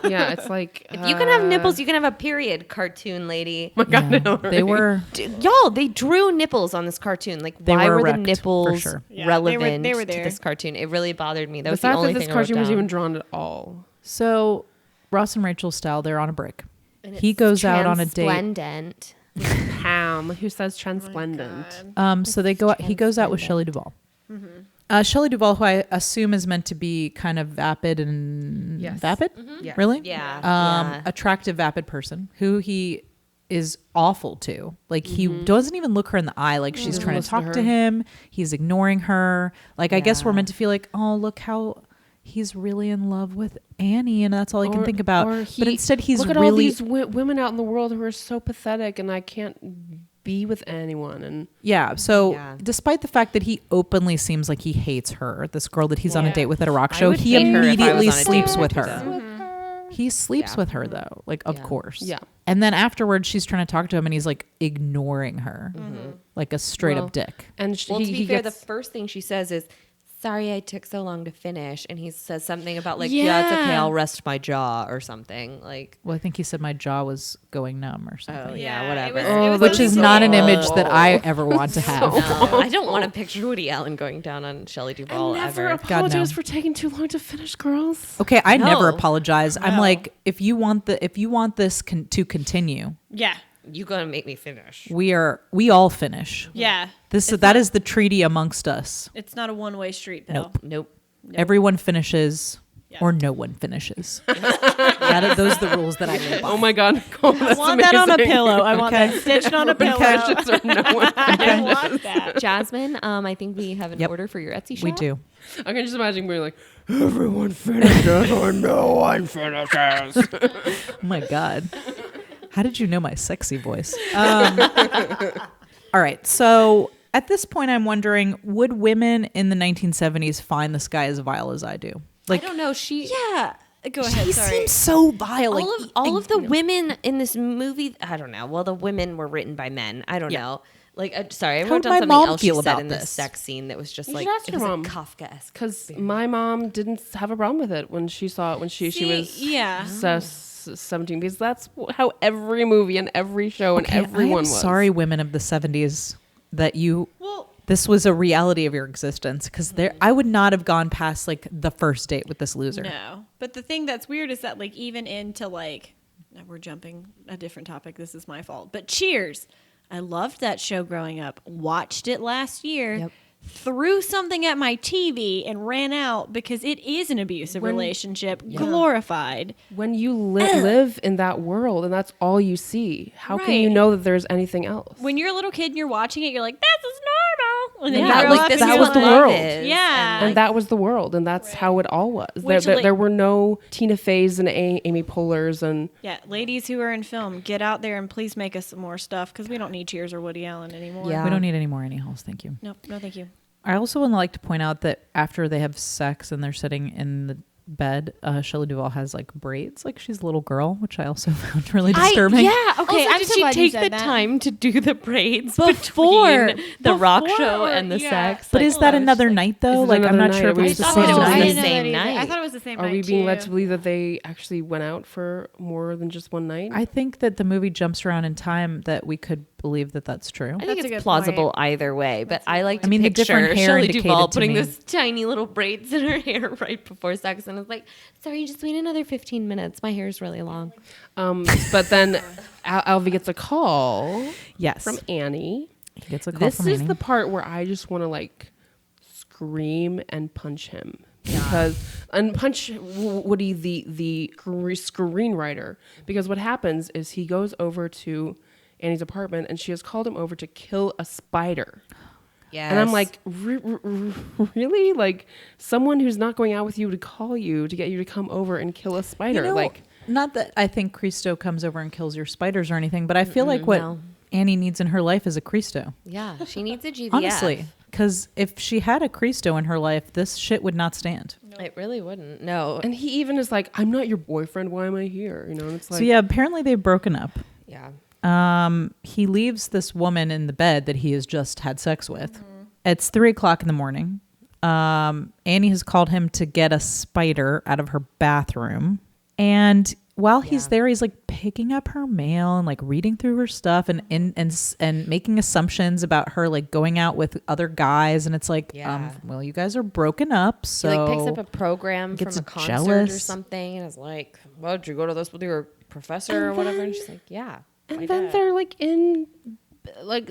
Yeah, it's like If you can have nipples, you can have a period, cartoon lady. They were. Y'all, they drew nipples on this cartoon. Like, They why were were the erect, for nipples sure. Yeah, relevant they were to there. this cartoon? It really bothered me. That the was the fact only that this thing I wrote cartoon was down. even drawn at all. So Ross and Rachel style, they're on a break. And He it's goes out on a date. transplendent. Pam, who says transplendent? So they go. He goes out with Shelley Duvall. Shelley Duvall, who I assume is meant to be kind of vapid and Yes. vapid, Yes. really, Yeah, yeah. attractive vapid person who he is awful to. Like he doesn't even look her in the eye. Like she's trying to listen to talk to her. him. He's ignoring her. Like I guess we're Yeah. meant to feel like, oh, look how he's really in love with Annie, and that's all he can think about. But instead, he's look at really all these women out in the world who are so pathetic, and I can't be with anyone. And Yeah. So Yeah. despite the fact that he openly seems like he hates her, this girl that he's on a date with at a rock I show, would he hate her if I was immediately on a date sleeps with with her, her. He sleeps with her though, like of Yeah. course. Yeah. And then afterwards, she's trying to talk to him, and he's like ignoring her, like a straight Well, up dick. and Well, to be he fair, gets the first thing she says is, "Sorry, I took so long to finish," and he says something about like, "Yeah, it's okay, Yeah. I'll rest my jaw" or something like. Well, I think he said my jaw was going numb or something. Oh Yeah, yeah, whatever. it was Which really is not an cool. image that I ever want to have. No, I don't want to picture Woody Allen going down on Shelley Duvall never ever. apologize no. for taking too long to finish, girls. Okay, I never No. apologize. I'm No. like, if you want this to continue, Yeah. You gonna make me finish? we all finish. Yeah. That is the treaty amongst us. It's not a one-way street, Bill. Nope. Nope. Everyone finishes, Yeah. or no one finishes. Those are the rules that I live by. Oh my God, Nicole, I that's want that on a amazing. pillow. I want that stitched on a pillow. Fashions are no one. I want that. Jasmine, I think we have an Yep. order for your Etsy shop. We do. I can just imagine being like, everyone finishes or no one finishes. Oh my God. How did you know my sexy voice? All right. So at this point, I'm wondering, would women in the 1970s find this guy as vile as I do? I don't know. She. Yeah. Go ahead. He Sorry. seems so vile. All of the women in this movie, I don't know. Well, the women were written by men. I don't know. Like, sorry, I How wrote would down my something mom else she feel said about in this this? sex scene that was just You like, should ask it your was mom. like Kafkaesque. Because my mom didn't have a problem with it when she saw it when she was yeah. 17, because that's how every movie and every show and everyone I am was. sorry, women of the 70s, that you. Well, This was a reality of your existence, because I would not have gone past like the first date with this loser. no. But the thing that's weird is that, like, even into, like, now we're jumping a different topic. This is my fault. But Cheers. I loved that show growing up. Watched it last year. Yep. Threw something at my TV and ran out because it is an abusive relationship, glorified. When you live in that world and that's all you see, how can you Right. know that there's anything else? When you're a little kid and you're watching it, you're like, "This is normal." And then Yeah, you grow like up this and was you're the like- world. Yeah. And that was the world, and that's how it all was. Which, There were no Tina Feys and Amy Poehlers, and Yeah, ladies who are in film, get out there and please make us some more stuff because we don't need Cheers or Woody Allen anymore. Yeah. We don't need any more Annie Halls, thank you. No, thank you. I also would like to point out that after they have sex and they're sitting in the bed, Shelley Duvall has like braids, like she's a little girl, which I also found really disturbing. Okay, Also, I'm did so she glad take you the said time to do the braids Before- between the rock before show or- and the yeah. sex? But Like, is that I was another just night though? Is it Like I'm another not sure if night? it's the I same thought it was night. the same night. I thought it was the same are night we being led too. to believe that they actually went out for more than just one night? I think that the movie jumps around in time that we could believe that that's true. I think That's a it's good plausible point. either way, but I like to I mean, the picture different hair Shelley indicated Duvall to putting me. those tiny little braids in her hair right before sex, and it's like, sorry, just wait another 15 minutes. My hair is really long. But then Alvy gets a call Yes. from Annie. He gets a call This from is Annie. the part where I just want to like scream and punch him because and punch Woody the screenwriter, because what happens is he goes over to Annie's apartment and she has called him over to kill a spider. Yeah, And I'm like, really? Like someone who's not going out with you to call you to get you to come over and kill a spider? You know, like, not that I think Christo comes over and kills your spiders or anything, but I feel like what no. Annie needs in her life is a Christo. yeah, she needs a GVF. Honestly, because if she had a Christo in her life, this shit would not stand. It really wouldn't. No. and he even is like, I'm not your boyfriend. Why am I here? You know, and it's like, So yeah, apparently they've broken up. Yeah. He leaves this woman in the bed that he has just had sex with. It's 3:00 in the morning. Annie has called him to get a spider out of her bathroom. And while he's there, he's like picking up her mail and like reading through her stuff and making assumptions about her like going out with other guys. And it's like, Yeah. well, you guys are broken up. So He like picks up a program from gets a concert or jealous. something and is like, well, did you go to this with your professor or whatever? And she's like, yeah. and I then did. they're like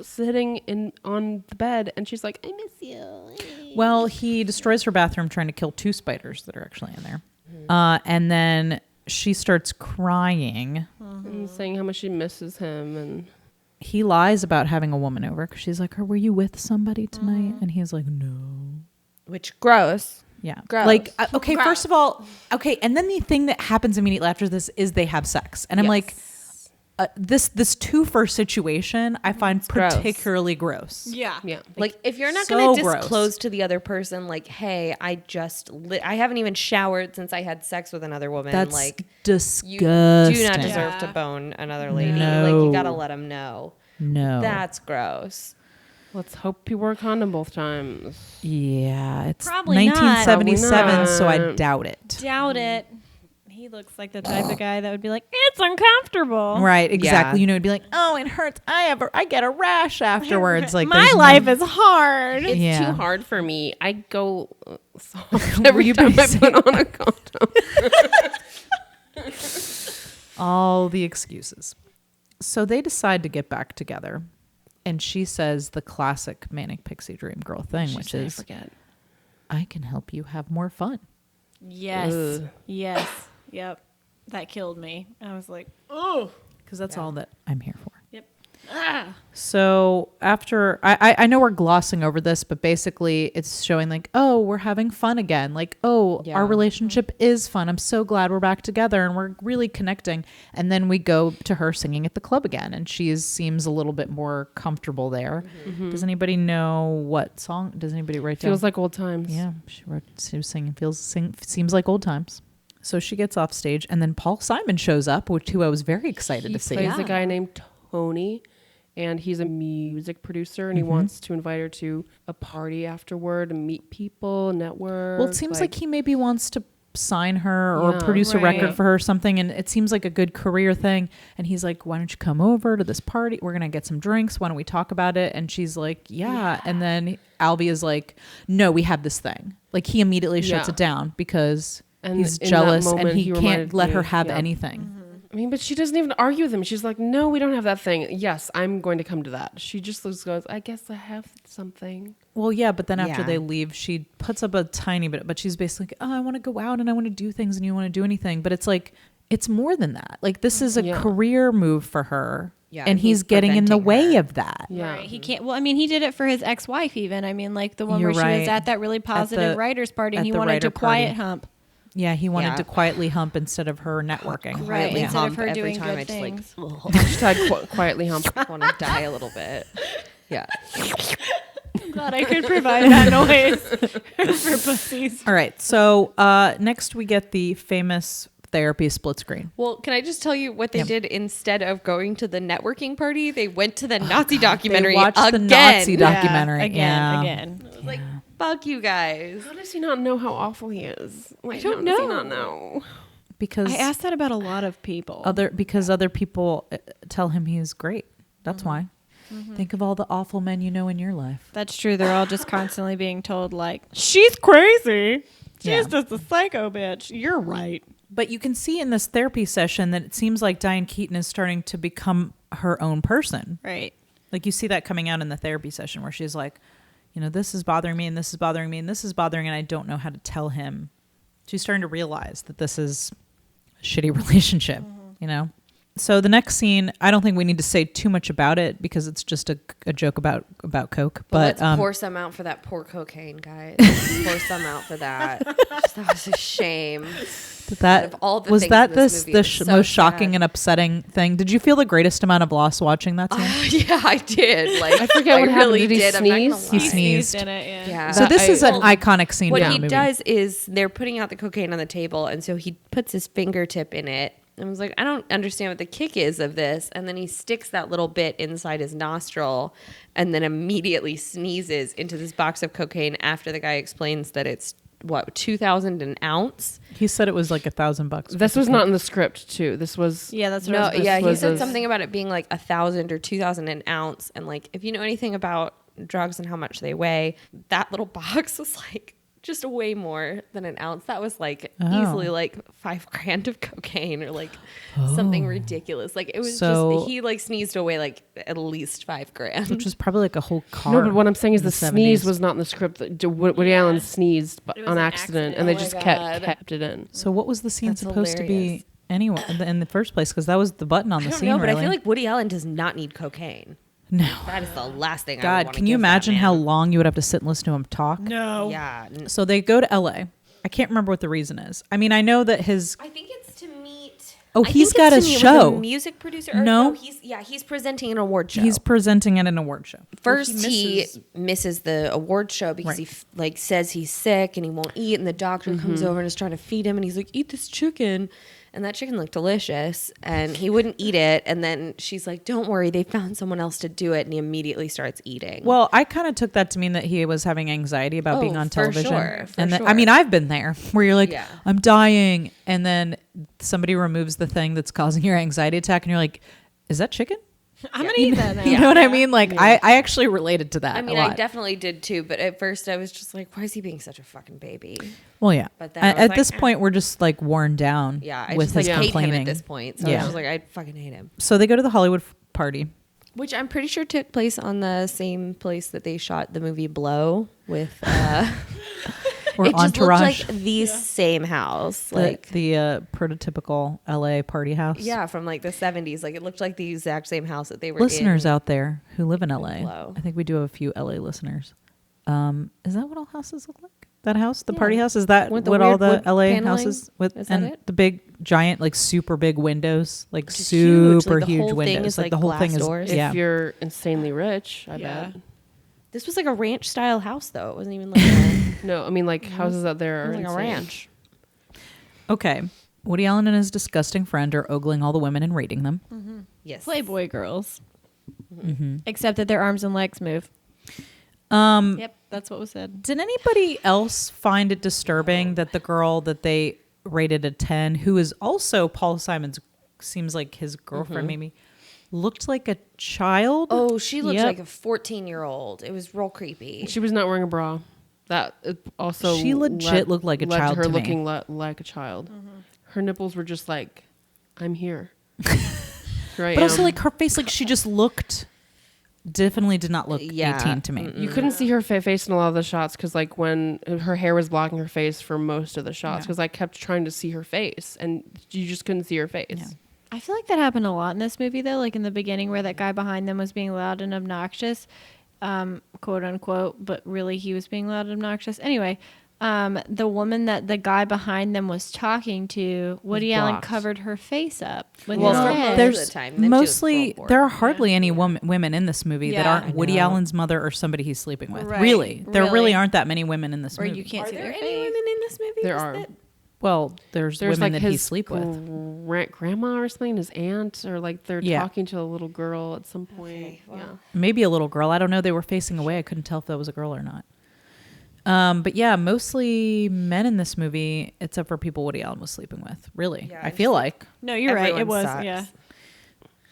sitting on the bed, and she's like, I miss you. Well, he destroys her bathroom trying to kill 2 spiders that are actually in there. And then she starts crying. And saying how much she misses him, and He lies about having a woman over because she's like, were you with somebody tonight? And he's like, no. Which gross. Yeah. Gross. Like, okay, first of all, okay. And then the thing that happens immediately after this is they have sex. And I'm like, this 2-for situation I find gross. particularly gross. Yeah. yeah, Like if you're not so going to gross. disclose to the other person, like, hey, I haven't even showered since I had sex with another woman. That's like, you disgusting. do not deserve Yeah. to bone another lady. No. Like you gotta let them know. No. That's gross. let's hope he wore a condom both times. Yeah. It's Probably not. 1977, Probably so I not. doubt it. Doubt it. He looks like the type of guy that would be like, it's uncomfortable. Right, exactly. Yeah. You know, it'd be like, oh, it hurts. I get a rash afterwards. Like My there's no- life is hard. It's Yeah. too hard for me. I go soft Were every you time I basing- put on a condom. all the excuses. So they decide to get back together, and she says the classic manic pixie dream girl thing, which I is, forget. I can help you have more fun. Yes. Ugh. Yes. Yep. That killed me. I was like, oh. Because that's all that I'm here for. Yep. Ah. So after, I know we're glossing over this, but basically it's showing like, oh, we're having fun again. Like, oh, Yeah. our relationship is fun. I'm so glad we're back together and we're really connecting. And then we go to her singing at the club again, and she seems a little bit more comfortable there. Does anybody know what song? Does anybody write down? Feels like old times. Yeah, she was singing seems like old times. So she gets off stage, and then Paul Simon shows up, who I was very excited He to see. plays a guy named Tony, and he's a music producer, and he wants to invite her to a party afterward and meet people, network. Well, it seems like he maybe wants to sign her or Yeah. produce a Right. record for her or something, and it seems like a good career thing. And he's like, why don't you come over to this party? We're gonna get some drinks. Why don't we talk about it? And she's like, yeah. And then Albie is like, no, we have this thing. Like he immediately shuts Yeah. it down because And he's in that jealous and moment, he he can't reminded let her me, have yeah. anything. I mean, but she doesn't even argue with him. She's like, no, we don't have that thing. Yes, I'm going to come to that. She just goes, I guess I have something. Well, yeah, but then after Yeah. they leave, she puts up a tiny bit, but she's basically like, oh, I want to go out and I want to do things and you want to do anything. But it's like, it's more than that. Like this is a Yeah. career move for her. Yeah, and he's getting in the way of that. Yeah. Right. He can't. Well, I mean, he did it for his ex-wife. Even. I mean, like the one You're where she was right. at that really positive the- writers' party, and at he the wanted writer to quiet party. hump. Yeah, he wanted Yeah. to quietly hump instead of her networking. Right. Quietly Instead of hump her every doing time good I just things. Hashtag quietly hump. want to die a little bit. Yeah. I'm glad I could provide that noise for pussies. All right, so next we get the famous therapy split screen. Well, can I just tell you what they Yep. did instead of going to the networking party? They went to the Nazi documentary They watched again. the Nazi documentary. Again. I was like, fuck you guys. How does he not know how awful he is? Like, I don't how does he know. not know? Because I asked that about a lot of people. other people tell him he's great. That's why. Think of all the awful men you know in your life. That's true. They're all just constantly being told, like, she's crazy. She's Yeah. just a psycho bitch. You're right. But you can see in this therapy session that it seems like Diane Keaton is starting to become her own person. Right. Like you see that coming out in the therapy session where she's like, you know, this is bothering me and this is bothering me and this is bothering and I don't know how to tell him. She's starting to realize that this is a shitty relationship, you know? So the next scene, I don't think we need to say too much about it because it's just a joke about coke. But let's pour some out for that poor cocaine, guys. Pour some out for that. That was a shame. that of all the was things that in this this movie, the it's so most shocking sad. and upsetting thing. Did you feel the greatest amount of loss watching that scene? Yeah, I did. Like I forget what happened. really Did he I'm not gonna sneeze? He lie. sneezed. in it, yeah. Yeah. So this is an Well, iconic scene. What from he the movie. does is they're putting out the cocaine on the table, and so he puts his fingertip in it. And I was like, I don't understand what the kick is of this. And then he sticks that little bit inside his nostril and then immediately sneezes into this box of cocaine after the guy explains that it's, what, 2,000 an ounce? He said it was like $1,000. This was not in the script, too. This was. Yeah, that's what No, I was yeah, he was said a- something about it being like 1,000 or 2,000 an ounce. And like, if you know anything about drugs and how much they weigh, that little box was like just way more than an ounce. That was like easily like $5,000 of cocaine or like something ridiculous. Like it was So- just, he like sneezed away like at least $5,000. which is probably like a whole car. No, but what I'm saying is in the sneeze 70s. was not in the script. Woody Allen sneezed was on an accident, accident. and they Oh my just God. kept it in. So what was the scene That's supposed to hilarious. be anyway in the first place? Because that was the button on I the don't scene. know, but really. I feel like Woody Allen does not need cocaine. no. That is the last thing I would God, wanna can you give that imagine man. how long you would have to sit and listen to him talk? No. Yeah. So they go to L.A. I can't remember what the reason is. I mean, I know that his. I think it's to meet. Oh, I he's think got it's a to meet show. with a music producer. Or No. he's presenting an award show. He's presenting at an award show. First, Well, he misses the award show because Right. he like says he's sick and he won't eat, and the doctor comes over and is trying to feed him, and he's like, "Eat this chicken," and that chicken looked delicious, and he wouldn't eat it. And then she's like, "Don't worry, they found someone else to do it," and he immediately starts eating. Well, I kind of took that to mean that he was having anxiety about being Oh, on for television. sure, for and then, I sure. mean, I've been there where you're like, Yeah. I'm dying, and then somebody removes the thing that's causing your anxiety attack, and you're like, is that chicken? I'm going to eat that now. You know what I mean? Like, I actually related to that. I mean, a I lot. definitely did too, but at first I was just like, "Why is he being such a fucking baby?" Well, yeah. But then I was At like, this eh. point, we're just like worn down. Yeah, I with just like his hate complaining. him at this point. So I Yeah. was just like, I fucking hate him. So they go to the Hollywood party. Which I'm pretty sure took place on the same place that they shot the movie Blow with. Or It just Entourage. looked like the same house, Like like the prototypical LA party house. yeah, from like the 70s. Like it looked like the exact same house that they were Listeners in. out there who live in LA, Blow. I think we do have a few LA listeners. Is that what all houses look like? That house, the party house, is that With the what all weird the wood LA paneling? houses with Is that and it? the big giant, like super big windows, like Which is huge. super Like, the huge whole thing windows. is, like like, the whole thing glass is doors. yeah. If you're insanely rich, I Yeah. bet. This was like a ranch style house, though. It wasn't even like a, No, I mean, like houses out there it are was like a insane. ranch. Okay, Woody Allen and his disgusting friend are ogling all the women and rating them. Yes. Playboy girls. Except that their arms and legs move. Yep, that's what was said. Did anybody else find it disturbing that the girl that they rated a 10, who is also Paul Simon's, seems like his girlfriend maybe, looked like a child? Oh, she looked Yep. like a 14-year-old. It was real creepy. She was not wearing a bra. That also She legit looked like a led child to her to me. looking like a child. Her nipples were just like, I'm here. Here I But also am. like her face, like she just looked, definitely did not look Yeah. 18 to me. You couldn't see her face in a lot of the shots because, like, when her hair was blocking her face for most of the shots, Yeah. because I kept trying to see her face, and you just couldn't see her face. Yeah. I feel like that happened a lot in this movie, though. Like in the beginning, where that guy behind them was being loud and obnoxious, quote unquote, but really he was being loud and obnoxious. Anyway, the woman that the guy behind them was talking to, Woody Allen blocked. covered her face up with Well, his head. there's the time, then she was mostly full there are hardly any women in this movie that Yeah. aren't Woody Allen's mother or somebody he's sleeping with. Right. Really, there really Really. aren't that many women in this or movie. you can't Are see there their any face. women in this movie? There Is are. that- Well, there's women like that his he sleep with. grandma or something, his aunt, or like they're Yeah. talking to a little girl at some point. Okay, well. Yeah. Maybe a little girl. I don't know. They were facing away. I couldn't tell if that was a girl or not. But yeah, mostly men in this movie, except for people Woody Allen was sleeping with. Really, Yeah, I it's feel just like No, you're right. It Everyone was, sucks. yeah.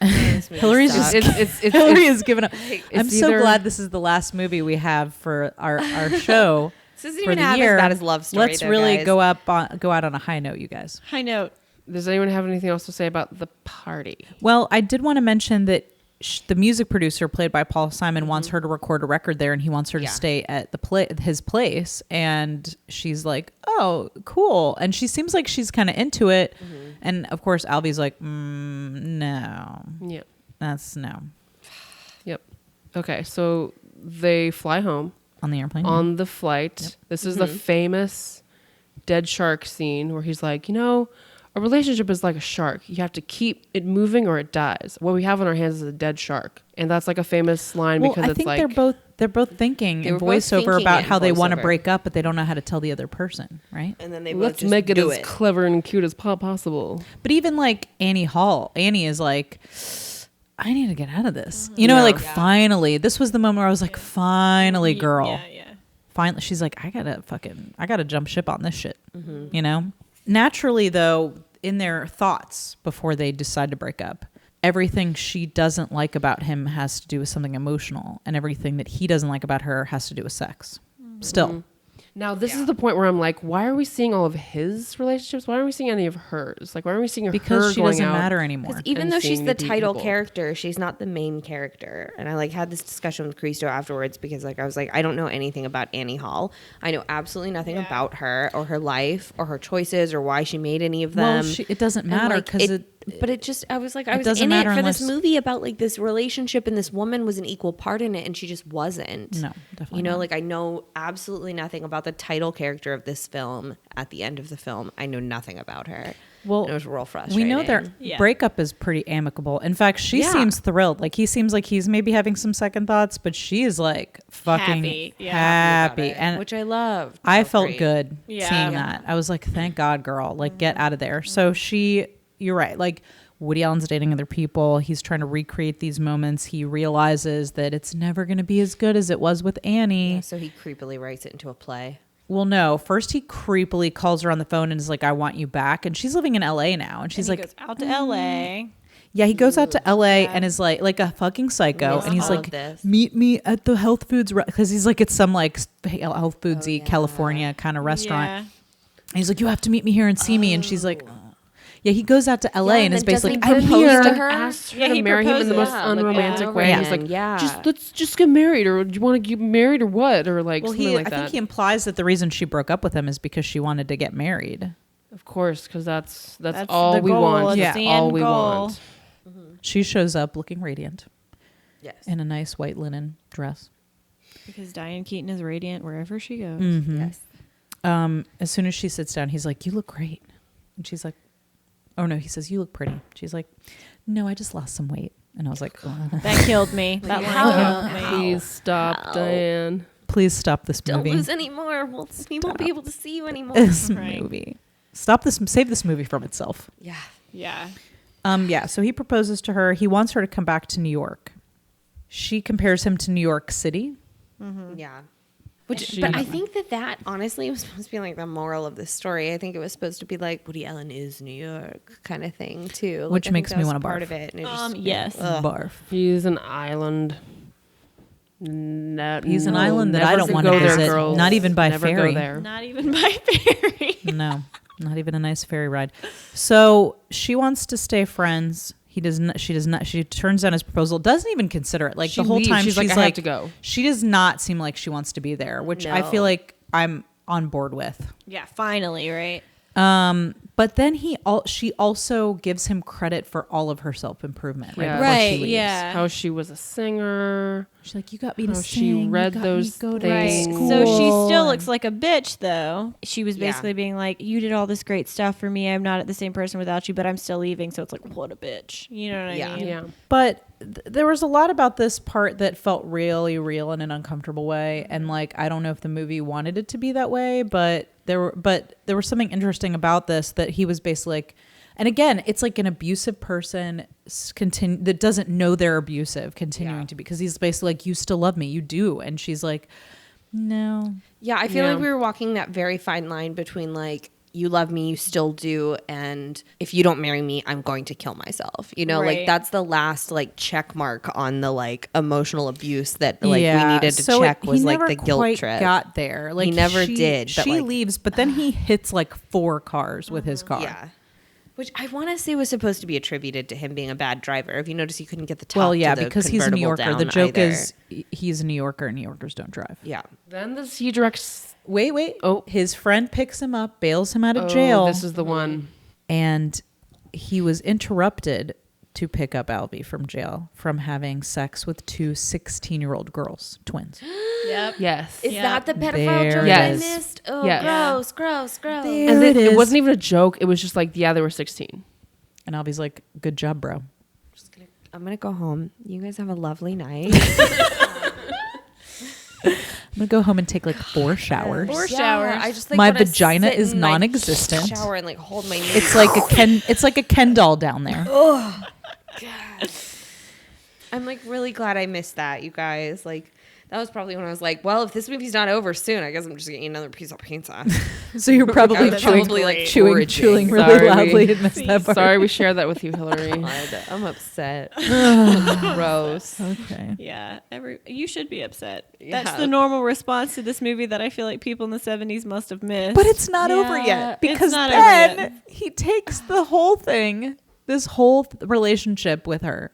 This movie Hillary's sucks. just It's Hillary has given up. it's I'm so either- glad this is the last movie we have for our show. This isn't for even the half year. as bad as Love Story. Let's though, really guys. go out on a high note, you guys. High note. Does anyone have anything else to say about the party? Well, I did want to mention that the music producer, played by Paul Simon, wants her to record a record there, and he wants her to Yeah. stay at his place. And she's like, "Oh, cool!" And she seems like she's kind of into it. And of course, Alvy's like, "No, Yeah. that's no." Yep. Okay, so they fly home. On the airplane. On the flight. This is the famous dead shark scene where he's like, a relationship is like a shark. You have to keep it moving or it dies. What we have on our hands is a dead shark. And that's like a famous line well, because I it's think like they're both thinking They in were both voiceover thinking about it in how they want to voiceover. break up, but they don't know how to tell the other person, right? And then they both let's just make it do as clever and cute as possible. But even like Annie is like, I need to get out of this. Like finally, this was the moment where I was like, finally, girl. Yeah. Finally, she's like, I gotta jump ship on this shit. Naturally, though, in their thoughts before they decide to break up, everything she doesn't like about him has to do with something emotional, and everything that he doesn't like about her has to do with sex. Still. Now, this is the point where I'm like, why are we seeing all of his relationships? Why aren't we seeing any of hers? Like, why aren't we seeing her Because she going doesn't out? matter anymore. Because even and though she's seeing the new title people. character, she's not the main character. And I had this discussion with Christo afterwards because I was like, I don't know anything about Annie Hall. I know absolutely nothing about her or her life or her choices or why she made any of them. Well, it doesn't And, matter because but it just, I was doesn't in it matter for this unless- movie about this relationship, and this woman was an equal part in it, and she just wasn't. No, definitely not. I know absolutely nothing about the title character of this film. At the end of the film, I know nothing about her. Well, and it was real frustrating. we know their breakup is pretty amicable. In fact, she Yeah. seems thrilled. Like he seems like he's maybe having some second thoughts, but she is like fucking Happy. Yeah. happy. about it, And which I loved. I So felt great. good Yeah. seeing Yeah. that. I was like, thank God, girl. Like, get out of there. So you're right. Like, Woody Allen's dating other people. He's trying to recreate these moments. He realizes that it's never going to be as good as it was with Annie. Yeah, so he creepily writes it into a play. Well, no. First, he creepily calls her on the phone and is like, I want you back. And she's living in LA now. And she's He like, goes out to LA. yeah, he goes out to LA and is like a fucking psycho. Missed And he's all of like, this. meet me at the health foods. Because he's like, it's some like health foodsy California kind of restaurant. Yeah. And he's like, you have to meet me here and see me. And she's like, yeah, he goes out to LA Yeah, and is then basically, doesn't I'm he propose here. to her? Asked her Yeah, to he marry him in the most proposes. Yeah, like, unromantic over way. and He's like, yeah. let's just get married, or do you want to get married or what? Or like Well, something like I that. think he implies that the reason she broke up with him is because she wanted to get married. Of course, because that's That's all the we goal. want. It's the all end we goal. want. She shows up looking radiant Yes. in a nice white linen dress. Because Diane Keaton is radiant wherever she goes. Yes. As soon as she sits down, he's like, you look great. And she's like, oh no, he says, you look pretty. She's like, no, I just lost some weight. And I was like, That killed me. That line killed me. Please stop, Diane. please stop this Don't movie. lose any more. We won't be able to see you anymore. This Right. movie. Save this movie from itself. Yeah. Yeah. Yeah, so he proposes to her. He wants her to come back to New York. She compares him to New York City. Yeah. But She- I think that honestly was supposed to be like the moral of this story. I think it was supposed to be like Woody Allen is New York kind of thing too. Which I think makes that me was wanna part barf. of it. And it just, Yes. Barf. He's an island. He's an island that I don't want to go there, visit. girls. Not even by Never ferry. Go there. Not even by ferry. No, not even a nice ferry ride. So she wants to stay friends. He does not. She does not. She turns down his proposal. Doesn't even consider it. Like She the whole leaves. time, She's like, "I have to go." She does not seem like she wants to be there, which I No. feel like I'm on board with. Yeah, finally, right? But then she also gives him credit for all of her self-improvement. Yeah. Before she Right, leaves. yeah. How she was a singer. She's like, you got me to How sing. she you read got me those to go to things. Right. school. So she still and- looks like a bitch, though. She was Yeah. basically being like, you did all this great stuff for me. I'm not the same person without you, but I'm still leaving. So it's like, what a bitch. You know what I mean? Yeah. But there was a lot about this part that felt really real in an uncomfortable way. And like, I don't know if the movie wanted it to be that way, but there was something interesting about this that he was basically like, and again, it's like an abusive person that doesn't know they're abusive continuing to be, because he's basically like, you still love me, you do, and she's like, no. Yeah, I feel Yeah. like we were walking that very fine line between like, you love me, you still do, and if you don't marry me, I'm going to kill myself. You know, Right. like that's the last like check mark on the like emotional abuse that like Yeah. we needed to So check he was like never the guilt quite trip. got there. Like He never did, but, She like- leaves, but then he hits like 4 cars with his car. Yeah. Which I want to say was supposed to be attributed to him being a bad driver. If you notice, he couldn't get the top. Well, yeah, to the because he's a New convertible Yorker. The down joke either. is he's a New Yorker, and New Yorkers don't drive. yeah. Then he directs. Wait. Oh. His friend picks him up, bails him out of Oh, jail, this is the one. and he was interrupted to pick up Albie from jail from having sex with 2 16-year-old girls, twins. Yep. Yes. Is Yeah. that the pedophile There joke it I is. missed? Oh, Yes. gross, gross, gross. There And it it is. wasn't even a joke. It was just like, yeah, they were 16. And Albie's like, good job, bro. I'm going to go home. You guys have a lovely night. I'm going to go home and take like 4 showers. Four showers. I just like My wanna vagina sit is in my non-existent. Shower and like hold my knees. It's like a Ken doll down there. I'm like really glad I missed that, you guys. Like that was probably when I was like, well, if this movie's not over soon, I guess I'm just getting another piece of pizza. So you're probably I was chewing, probably, like, chewing foraging. really Sorry. loudly and missed that part. Sorry, we shared that with you, Hillary. God, I'm upset. Gross. Okay. Yeah, you should be upset. Yeah. That's the normal response to this movie that I feel like people in the 70s must have missed. But it's not over Yeah, yet, it's because not over then yet. he takes the whole thing, this whole relationship with her,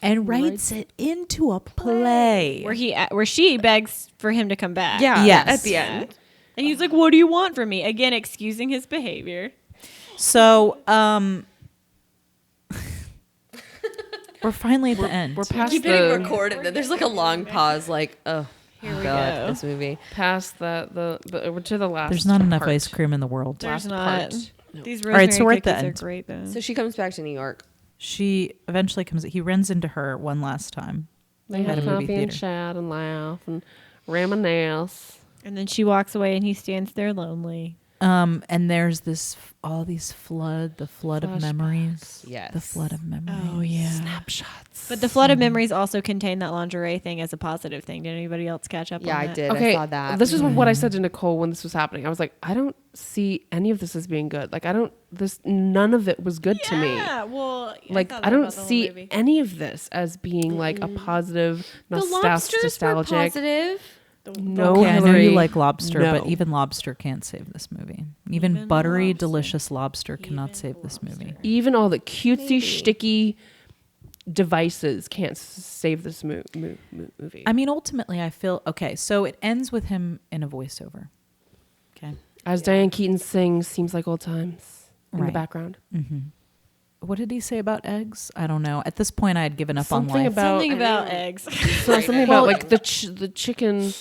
and writes it into a play. where she begs for him to come back. Yeah. Yes. At the end. And he's like, "What do you want from me?" Again, excusing his behavior. So, we're finally at the end. We're past Keep hitting the record and then there's like a long pause. Like, oh, Here we God, go. this movie. past we're to the last. There's not enough part. ice cream in the world. There's Last not. part. These right, so rosemary we're at the cookies are end. great though. So she comes back to New York. She eventually he runs into her one last time. They At had a movie coffee and theater. chat and laugh and reminisce. And then she walks away, and he stands there lonely. And there's the flood of Flashbacks. memories. Yes. The flood of memories. Oh, yeah. Snapshots. But the flood of memories also contain that lingerie thing as a positive thing. Did anybody else catch up Yeah, on I that? did. Okay, I saw that. this is what I said to Nicole when this was happening. I was like, I don't see any of this as being good. Like, none of it was good to me. Yeah, well, Like, I don't see any of this as being like a positive, the lobsters were nostalgic. positive. No, Okay, I know Hillary, you like lobster, but no. even lobster can't save this movie. Even buttery, delicious lobster cannot save this movie. Even all the cutesy, sticky devices can't save this movie. I mean, ultimately, I feel okay. So it ends with him in a voiceover. Okay, As Diane Keaton sings, "Seems Like Old Times" in the Right. background. what did he say about eggs? I don't know. At this point, I had given up on Something life. about- Something about eggs. So something about like the chicken,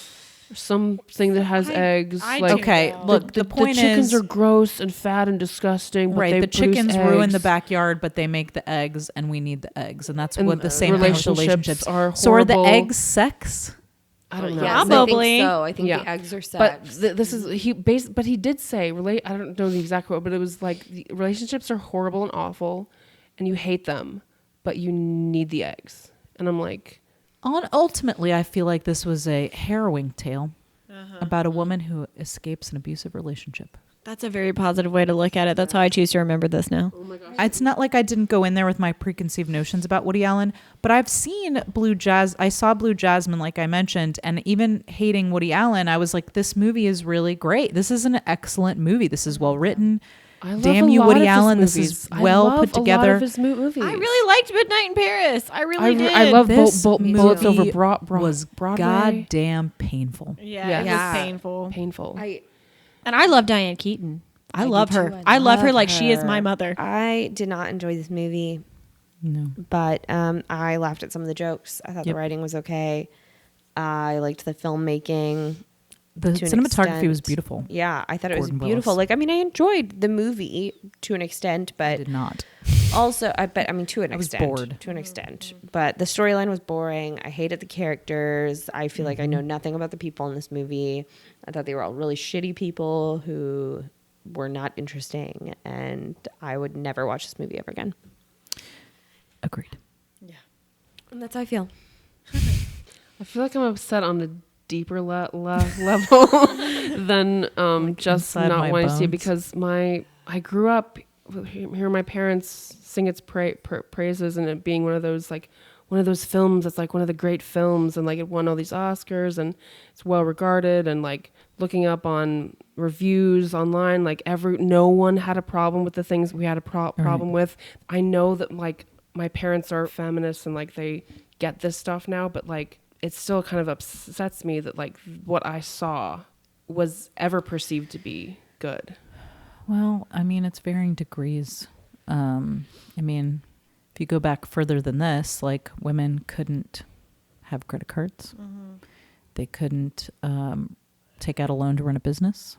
something that has eggs. I like, Okay, look, the point chickens is, are gross and fat and disgusting. But right, they the produce chickens ruin the eggs. backyard, but they make the eggs, and we need the eggs, and that's And what the same thing with relationships relationships are So are the horrible. eggs sex? I don't know. Yes, Probably. I think so. I think Yeah. the eggs are But sex. this is but he did say I don't know the exact quote, but it was like the relationships are horrible and awful, and you hate them, but you need the eggs. And I'm like, Ultimately, I feel like this was a harrowing tale about a woman who escapes an abusive relationship. That's a very positive way to look at it. That's how I choose to remember this now. It's not like I didn't go in there with my preconceived notions about Woody Allen, but I've seen I saw Blue Jasmine, like I mentioned, and even hating Woody Allen, I was like, this movie is really great. This is an excellent movie. This is well written. I love Damn a you, lot Woody of his Allen. This movies. is I well love put a lot together. of his movies. I really liked Midnight in Paris. I really did. I love This Bullets Over movie was Broadway. goddamn painful. Yeah, Yeah. it Yeah. was painful. Painful. And I love Diane Keaton. I love do her. too. I love her love like she is my her. mother. I did not enjoy this movie, No. but I laughed at some of the jokes. I thought the writing was okay. I liked the filmmaking. The to an cinematography was extent. beautiful. Yeah, I thought it Gordon was beautiful. Willis. Like, I mean, I enjoyed the movie to an extent, but Did not. also, to an I was extent. bored. To an extent. But the storyline was boring. I hated the characters. I feel like I know nothing about the people in this movie. I thought they were all really shitty people who were not interesting, and I would never watch this movie ever again. Agreed. And that's how I feel. I feel like I'm upset on a deeper level than just inside not my wanting to see it, bones. because I grew up hearing my parents sing its praises, and it being one of those films that's like one of the great films, and like it won all these Oscars and it's well regarded, and like looking up on reviews online, like no one had a problem with the things we had a problem with. I know that like my parents are feminists and like they get this stuff now, but like it still kind of upsets me that like what I saw was ever perceived to be good. Well, I mean, it's varying degrees. I mean, if you go back further than this, like women couldn't have credit cards. They couldn't take out a loan to run a business.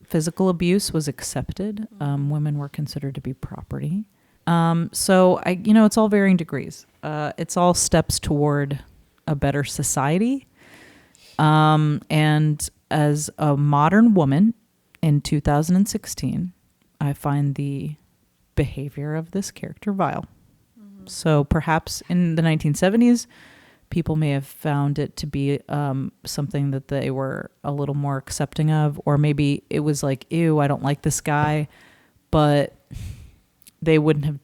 Physical abuse was accepted. Women were considered to be property. So it's all varying degrees. It's all steps toward a better society. And as a modern woman in 2016, I find the behavior of this character vile. So perhaps in the 1970s, people may have found it to be something that they were a little more accepting of, or maybe it was like, ew, I don't like this guy, but they wouldn't have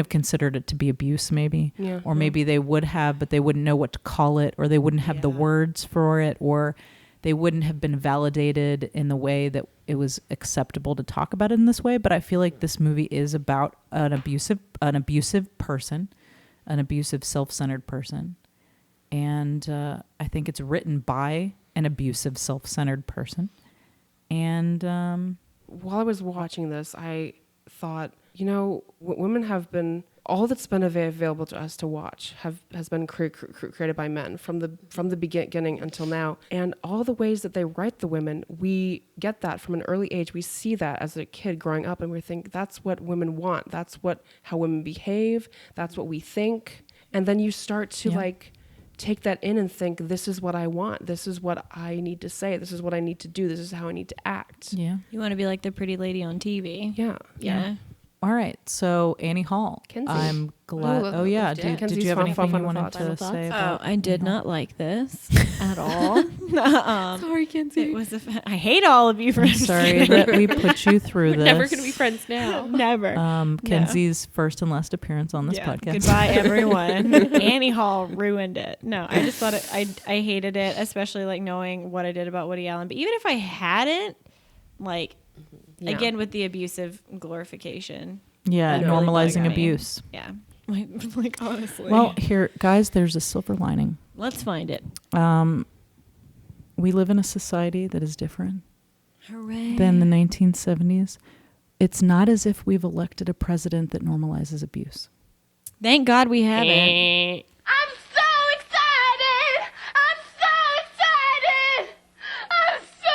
considered it to be abuse, maybe. Yeah. Or maybe they would have, but they wouldn't know what to call it, or they wouldn't have the words for it, or they wouldn't have been validated in the way that it was acceptable to talk about it in this way. But I feel like this movie is about an abusive person, an abusive, self-centered person. And I think it's written by an abusive, self-centered person. And while I was watching this, I thought, women have been, all that's been available to us to watch has been created by men from the beginning until now. And all the ways that they write the women, we get that from an early age. We see that as a kid growing up, and we think that's what women want. That's how women behave. That's what we think. And then you start to take that in and think, this is what I want. This is what I need to say. This is what I need to do. This is how I need to act. yeah. You want to be like the pretty lady on TV. Yeah. Yeah. All right. So Annie Hall. Kenzie. I'm glad. Oh, yeah. yeah. Did Kenzie's you have anything final you wanted thoughts. to Final say thoughts? about I did Annie Hall? not like this at all. Sorry, Kenzie. It was I hate all of you for I'm sorry that we put you through We're this. never going to be friends now. never. Kenzie's first and last appearance on this podcast. Goodbye, everyone. Annie Hall ruined it. No, I just thought I hated it, especially like knowing what I did about Woody Allen. But even if I hadn't, like, again with the abusive glorification. Yeah, That really normalizing bugged me. abuse. Yeah, like honestly. Well, here, guys, there's a silver lining. let's find it. We live in a society that is different Hooray! than the 1970s. It's not as if we've elected a president that normalizes abuse. Thank God we haven't. I'm so excited! I'm so excited! I'm so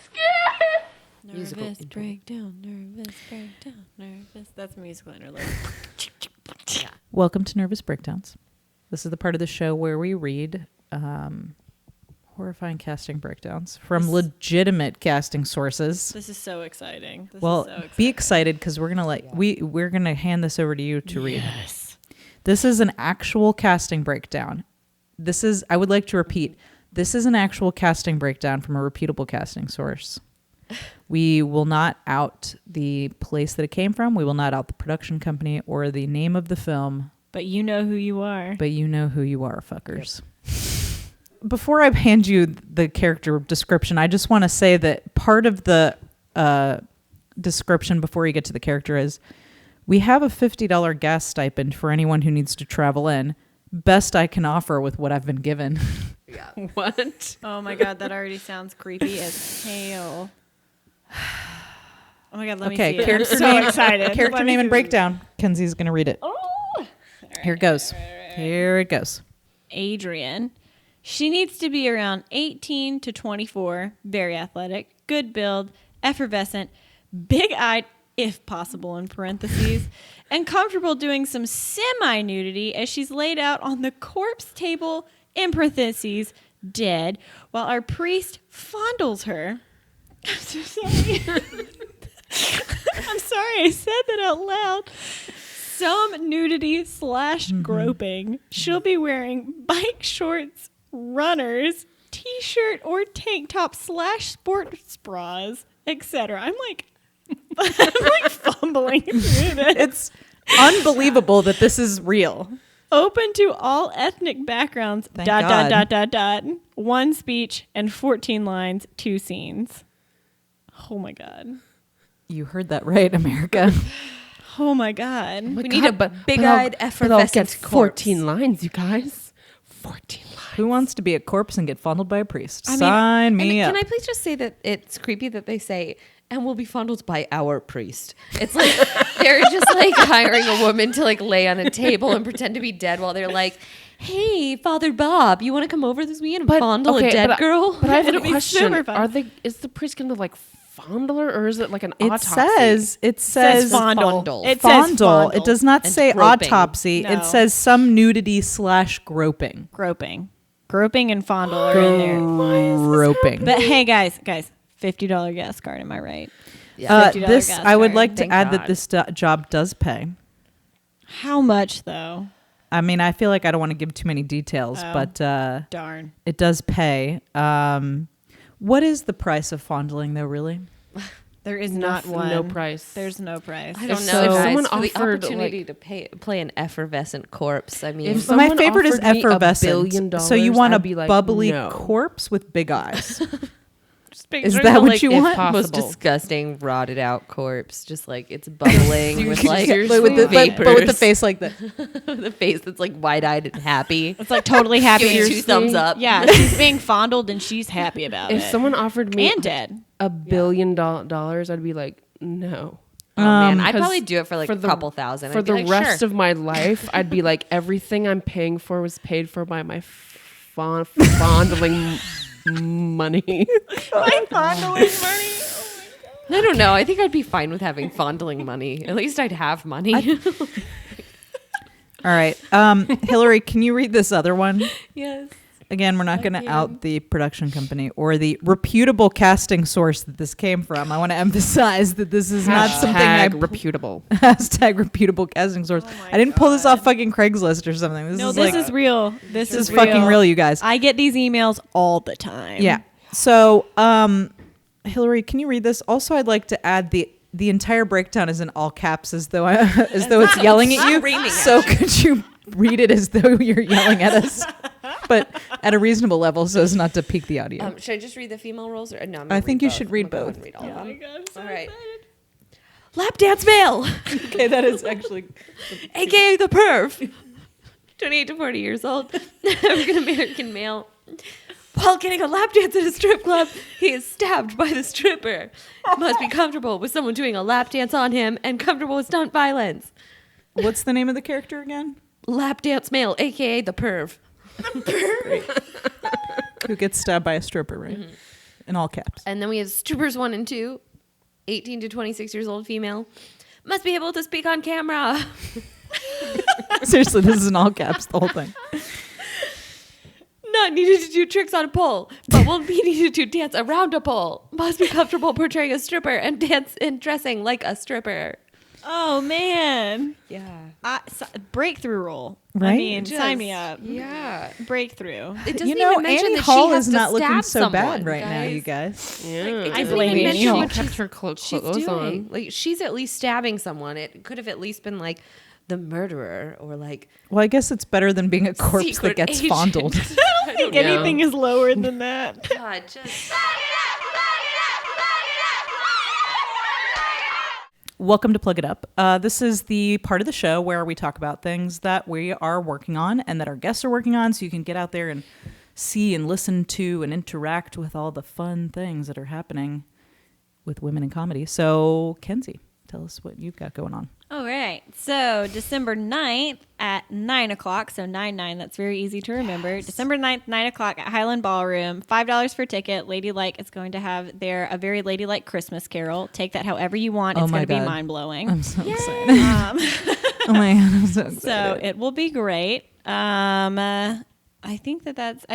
scared! Nervous breakdown. Nervous. That's musical interlude. Welcome to Nervous Breakdowns. This is the part of the show where we read horrifying casting breakdowns from legitimate casting sources. This is so exciting. Be excited because we're gonna hand this over to you to read. This is an actual casting breakdown. I would like to repeat, this is an actual casting breakdown from a reputable casting source. We will not out the place that it came from. We will not out the production company or the name of the film. But you know who you are. But you know who you are, fuckers. Yep. Before I hand you the character description, I just want to say that part of the description before you get to the character is, we have a $50 gas stipend for anyone who needs to travel in. best I can offer with what I've been given. Yeah. What? Oh my god, that already sounds creepy as hell. Oh my god, let me see it. Character I'm so name, excited. Character Let me name and see breakdown. Kenzie's gonna read it. Oh. Here it goes. Here it goes. Adrian. She needs to be around 18 to 24, very athletic, good build, effervescent, big-eyed, if possible in parentheses, and comfortable doing some semi-nudity as she's laid out on the corpse table, in parentheses, dead, while our priest fondles her. I'm so sorry. I'm sorry I said that out loud. Some nudity / groping. She'll be wearing bike shorts, runners, t-shirt or tank top / sports bras, etc. I'm like fumbling through this. It's unbelievable that this is real. Open to all ethnic backgrounds. Thank Dot, God. dot, dot, dot, dot. 1 speech and 14 lines, 2 scenes. Oh my god. You heard that right, America. Oh my god. We need a big-eyed, effervescent 14 lines, you guys. 14 lines. Who wants to be a corpse and get fondled by a priest? I mean, Sign me and up. Can I please just say that it's creepy that they say, and we'll be fondled by our priest. It's like they're just like hiring a woman to like lay on a table and pretend to be dead while they're like, hey, Father Bob, you want to come over this weekend and fondle a dead girl? But I have a It'll be question. super fun. Is the priest going to like fondle her, or is it like an It autopsy? says fondle. It says fondle. fondle. It does not And say groping. autopsy. No. It says some nudity / groping. Groping and fondle are in there. Groping. But hey, guys, $50 gas card. Am I right? Yeah. $50 This gas I would card. like to Thank add that God. this job does pay. How much though? I mean, I feel like I don't want to give too many details, Oh. but Darn. it does pay. What is the price of fondling, though? Really? There is not one. No price. There's no price. I don't If know, so- guys. if someone For the offered, opportunity to play an effervescent corpse. I mean, If My someone favorite is offered me effervescent. $1 So you billion, want a I'd be like, bubbly no. corpse with big eyes? just Is picturing that the, what like, you if want? possible. most disgusting rotted out corpse, just like it's bubbling with like Seriously? with the, vapors, but with the face like that. the face that's like wide-eyed and happy. It's like totally happy. Giving two Seriously? thumbs up. Yeah, she's being fondled and she's happy about If it. someone offered me and dead. $1 billion, I'd be like, no. Oh man, I'd 'cause probably do it for like a the- couple thousand. For I'd be the like, rest sure. of my life, I'd be like, everything I'm paying for was paid for by my fondling money. Fondling money. I don't know. I think I'd be fine with having fondling money. At least I'd have money. All right, Hillary, can you read this other one? Yes. Again, we're not going to out the production company or the reputable casting source that this came from. I want to emphasize that this is not something I reputable. hashtag reputable casting source. I didn't pull this off fucking Craigslist or something. No, is this like, is real. This is fucking real, you guys. I get these emails all the time. Yeah. So, Hillary, can you read this? Also, I'd like to add the entire breakdown is in all caps, as though it's yelling at you. screaming at So could you read it as though you're yelling at us, but at a reasonable level, so as not to peak the audio? Should I just read the female roles? Or no? I think you should read both. Read all of them. I'm so All right. excited. Lap dance male, Okay, that is actually. aka the perv, 28 to 40 years old, African American male. While getting a lap dance at a strip club, he is stabbed by the stripper. Must be comfortable with someone doing a lap dance on him and comfortable with stunt violence. What's the name of the character again? Lap dance male, aka the perv. Who gets stabbed by a stripper, right? Mm-hmm. In all caps. And then we have strippers 1 and 2, 18 to 26 years old female. Must be able to speak on camera. Seriously, this is in all caps, the whole thing. Not needed to do tricks on a pole, but will be needed to dance around a pole. Must be comfortable portraying a stripper and dance and dressing like a stripper. Oh man. Yeah. Breakthrough role. I Right? mean, sign me up. Yeah. Breakthrough. It doesn't You know, even mention Annie that Hall she has is to not looking stab so someone, bad right now, you guys. Yeah. It I doesn't blame even Annie mention Hall. what Kept she's her she's clothes doing. on. Like she's at least stabbing someone. It could have at least been like the murderer or like Well, I guess it's better than being a corpse that secret gets agent. fondled. I don't know. Anything is lower than that. God, just welcome to Plug It Up. This is the part of the show where we talk about things that we are working on and that our guests are working on, so you can get out there and see and listen to and interact with all the fun things that are happening with women in comedy. So, Kenzie, tell us what you've got going on. All right. So December 9th at 9 o'clock. So 9/9. That's very easy to remember. Yes. December 9th, 9 o'clock at Highland Ballroom. $5 for ticket. Ladylike is going to have a very ladylike Christmas carol. Take that however you want. It's going to be mind blowing. I'm so excited. Oh my God, I'm so excited. So it will be great. I think that's,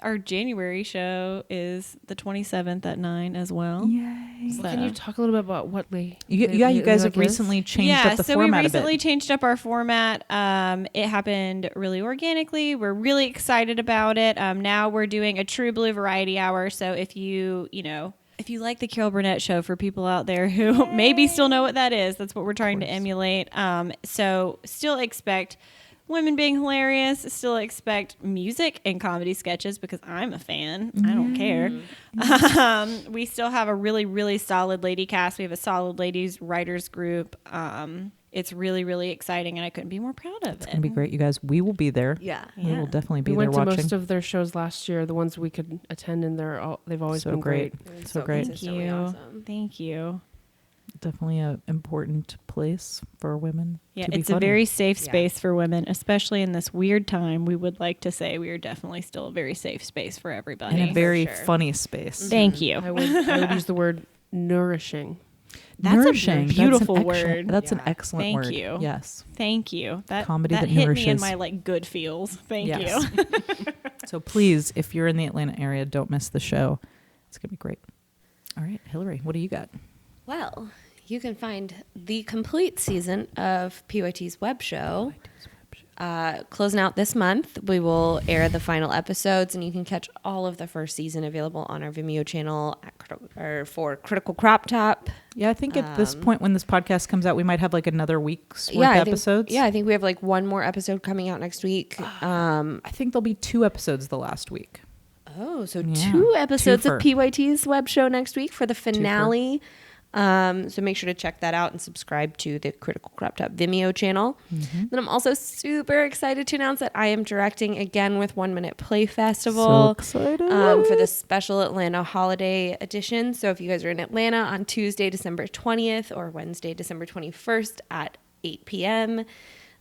our January show is the 27th at 9 as well. Yay. So. Can you talk a little bit about what you guys have recently changed up the format a bit. Yeah, so we recently changed up our format. It happened really organically. We're really excited about it. Now we're doing a True Blue Variety Hour. So if you like the Carol Burnett Show, for people out there who maybe still know what that is, that's what we're trying to emulate. So still expect women being hilarious, still expect music and comedy sketches because I'm a fan. I don't care. We still have a really, really solid lady cast. We have a solid ladies writers group. It's really, really exciting, and I couldn't be more proud of it. It's going to be great, you guys. We will be there. Yeah. We will definitely be we there watching. We went to watching. most of their shows last year, the ones we could attend, and they've always been great. So great. Thank you. Awesome. Thank you. Definitely an important place for women. Yeah, to be it's a funny. very safe space for women, especially in this weird time. We would like to say we are definitely still a very safe space for everybody. And a very funny space. Thank you. I would use the word nourishing. That's nourishing. a beautiful That's word. That's an excellent Thank word. you. Yes. Thank you. Comedy that hit nourishes. me in my good feels. Thank Yes. you. So please, if you're in the Atlanta area, don't miss the show. It's going to be great. All right, Hillary, what do you got? Well, you can find the complete season of PYT's web show. Closing out this month. We will air the final episodes, and you can catch all of the first season available on our Vimeo channel for Critical Crop Top. Yeah, I think at this point when this podcast comes out, we might have like another week's worth of episodes. I think we have like one more episode coming out next week. I think there'll be 2 episodes the last week. Oh, so 2 episodes of PYT's web show next week for the finale. So make sure to check that out and subscribe to the Critical Crop Top Vimeo channel. Then I'm also super excited to announce that I am directing again with 1 Minute Play Festival. So excited. For the special Atlanta holiday edition. So if you guys are in Atlanta on Tuesday, December 20th or Wednesday, December 21st at 8 p.m.,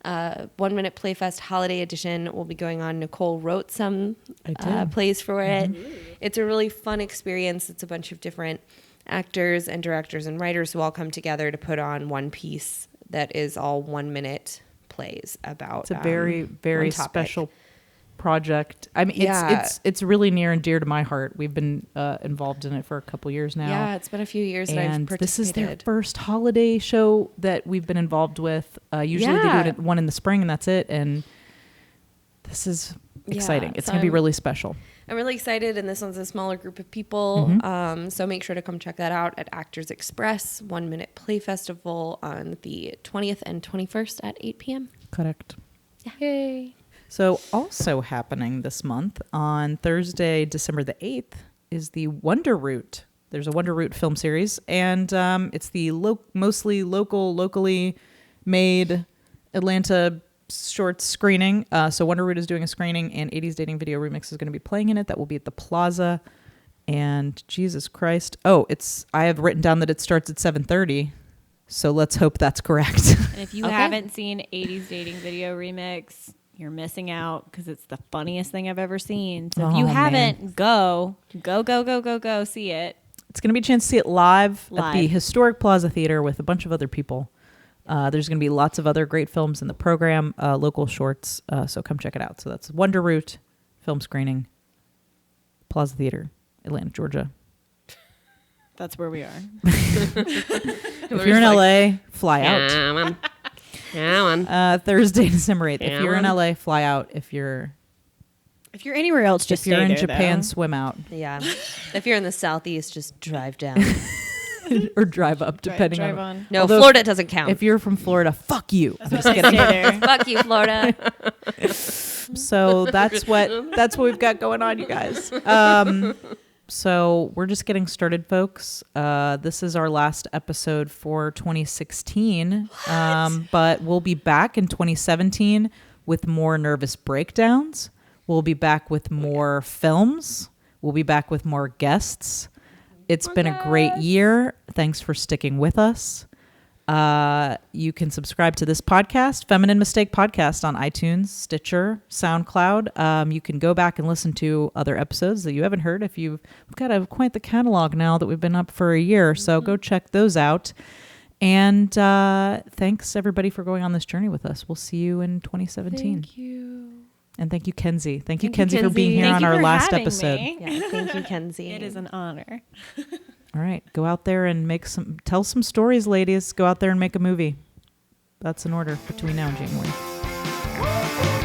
1 Minute Playfest Holiday Edition will be going on. Nicole wrote some plays for it. It's a really fun experience. It's a bunch of different actors and directors and writers who all come together to put on one piece that is all 1 minute plays about. It's a very, very special project. I mean, it's really near and dear to my heart. We've been involved in it for a couple years now. Yeah, it's been a few years that I've participated. This is their first holiday show that we've been involved with. Usually they do one in the spring and that's it. And this is exciting. It's going to be really special. I'm really excited, and this one's a smaller group of people. So make sure to come check that out at Actors Express 1 Minute Play Festival on the 20th and 21st at 8 p.m. Correct. Yay. So also happening this month on Thursday, December the 8th, is the Wonder Root. There's a Wonder Root film series, and it's the mostly locally made Atlanta short screening. So Wonder Root is doing a screening, and 80s Dating Video Remix is going to be playing in it. That will be at the Plaza. And Jesus Christ. I have written down that it starts at 7:30. So let's hope that's correct. And if you haven't seen 80s Dating Video Remix, you're missing out because it's the funniest thing I've ever seen. So if you haven't, go see it. It's going to be a chance to see it live at the historic Plaza Theater with a bunch of other people. There's going to be lots of other great films in the program, local shorts, so come check it out. So that's Wonder Root film screening, Plaza Theater, Atlanta, Georgia. That's where we are. If you're in LA, fly out. Thursday, December 8th. If you're in LA, fly out. If you're anywhere else, just if you're stay in there, Japan, though. swim out. Yeah. If you're in the Southeast, just drive down. Or drive up, depending drive on. on. No, Florida doesn't count. If you're from Florida, fuck you. I'm just Stay kidding. there. Fuck you, Florida. So that's what we've got going on, you guys. So we're just getting started, folks. This is our last episode for 2016. But we'll be back in 2017 with more nervous breakdowns. We'll be back with more films. We'll be back with more guests. It's been a great year. Thanks for sticking with us. You can subscribe to this podcast, Feminine Mistake Podcast, on iTunes, Stitcher, SoundCloud. You can go back and listen to other episodes that you haven't heard. We've got quite the catalog now that we've been up for a year. So go check those out. And thanks, everybody, for going on this journey with us. We'll see you in 2017. Thank you. And thank you, Kenzie. Thank you, Kenzie, for being here on our last episode. Yeah, thank you, Kenzie. It is an honor. All right. Go out there and tell some stories, ladies. Go out there and make a movie. That's an order between now and January.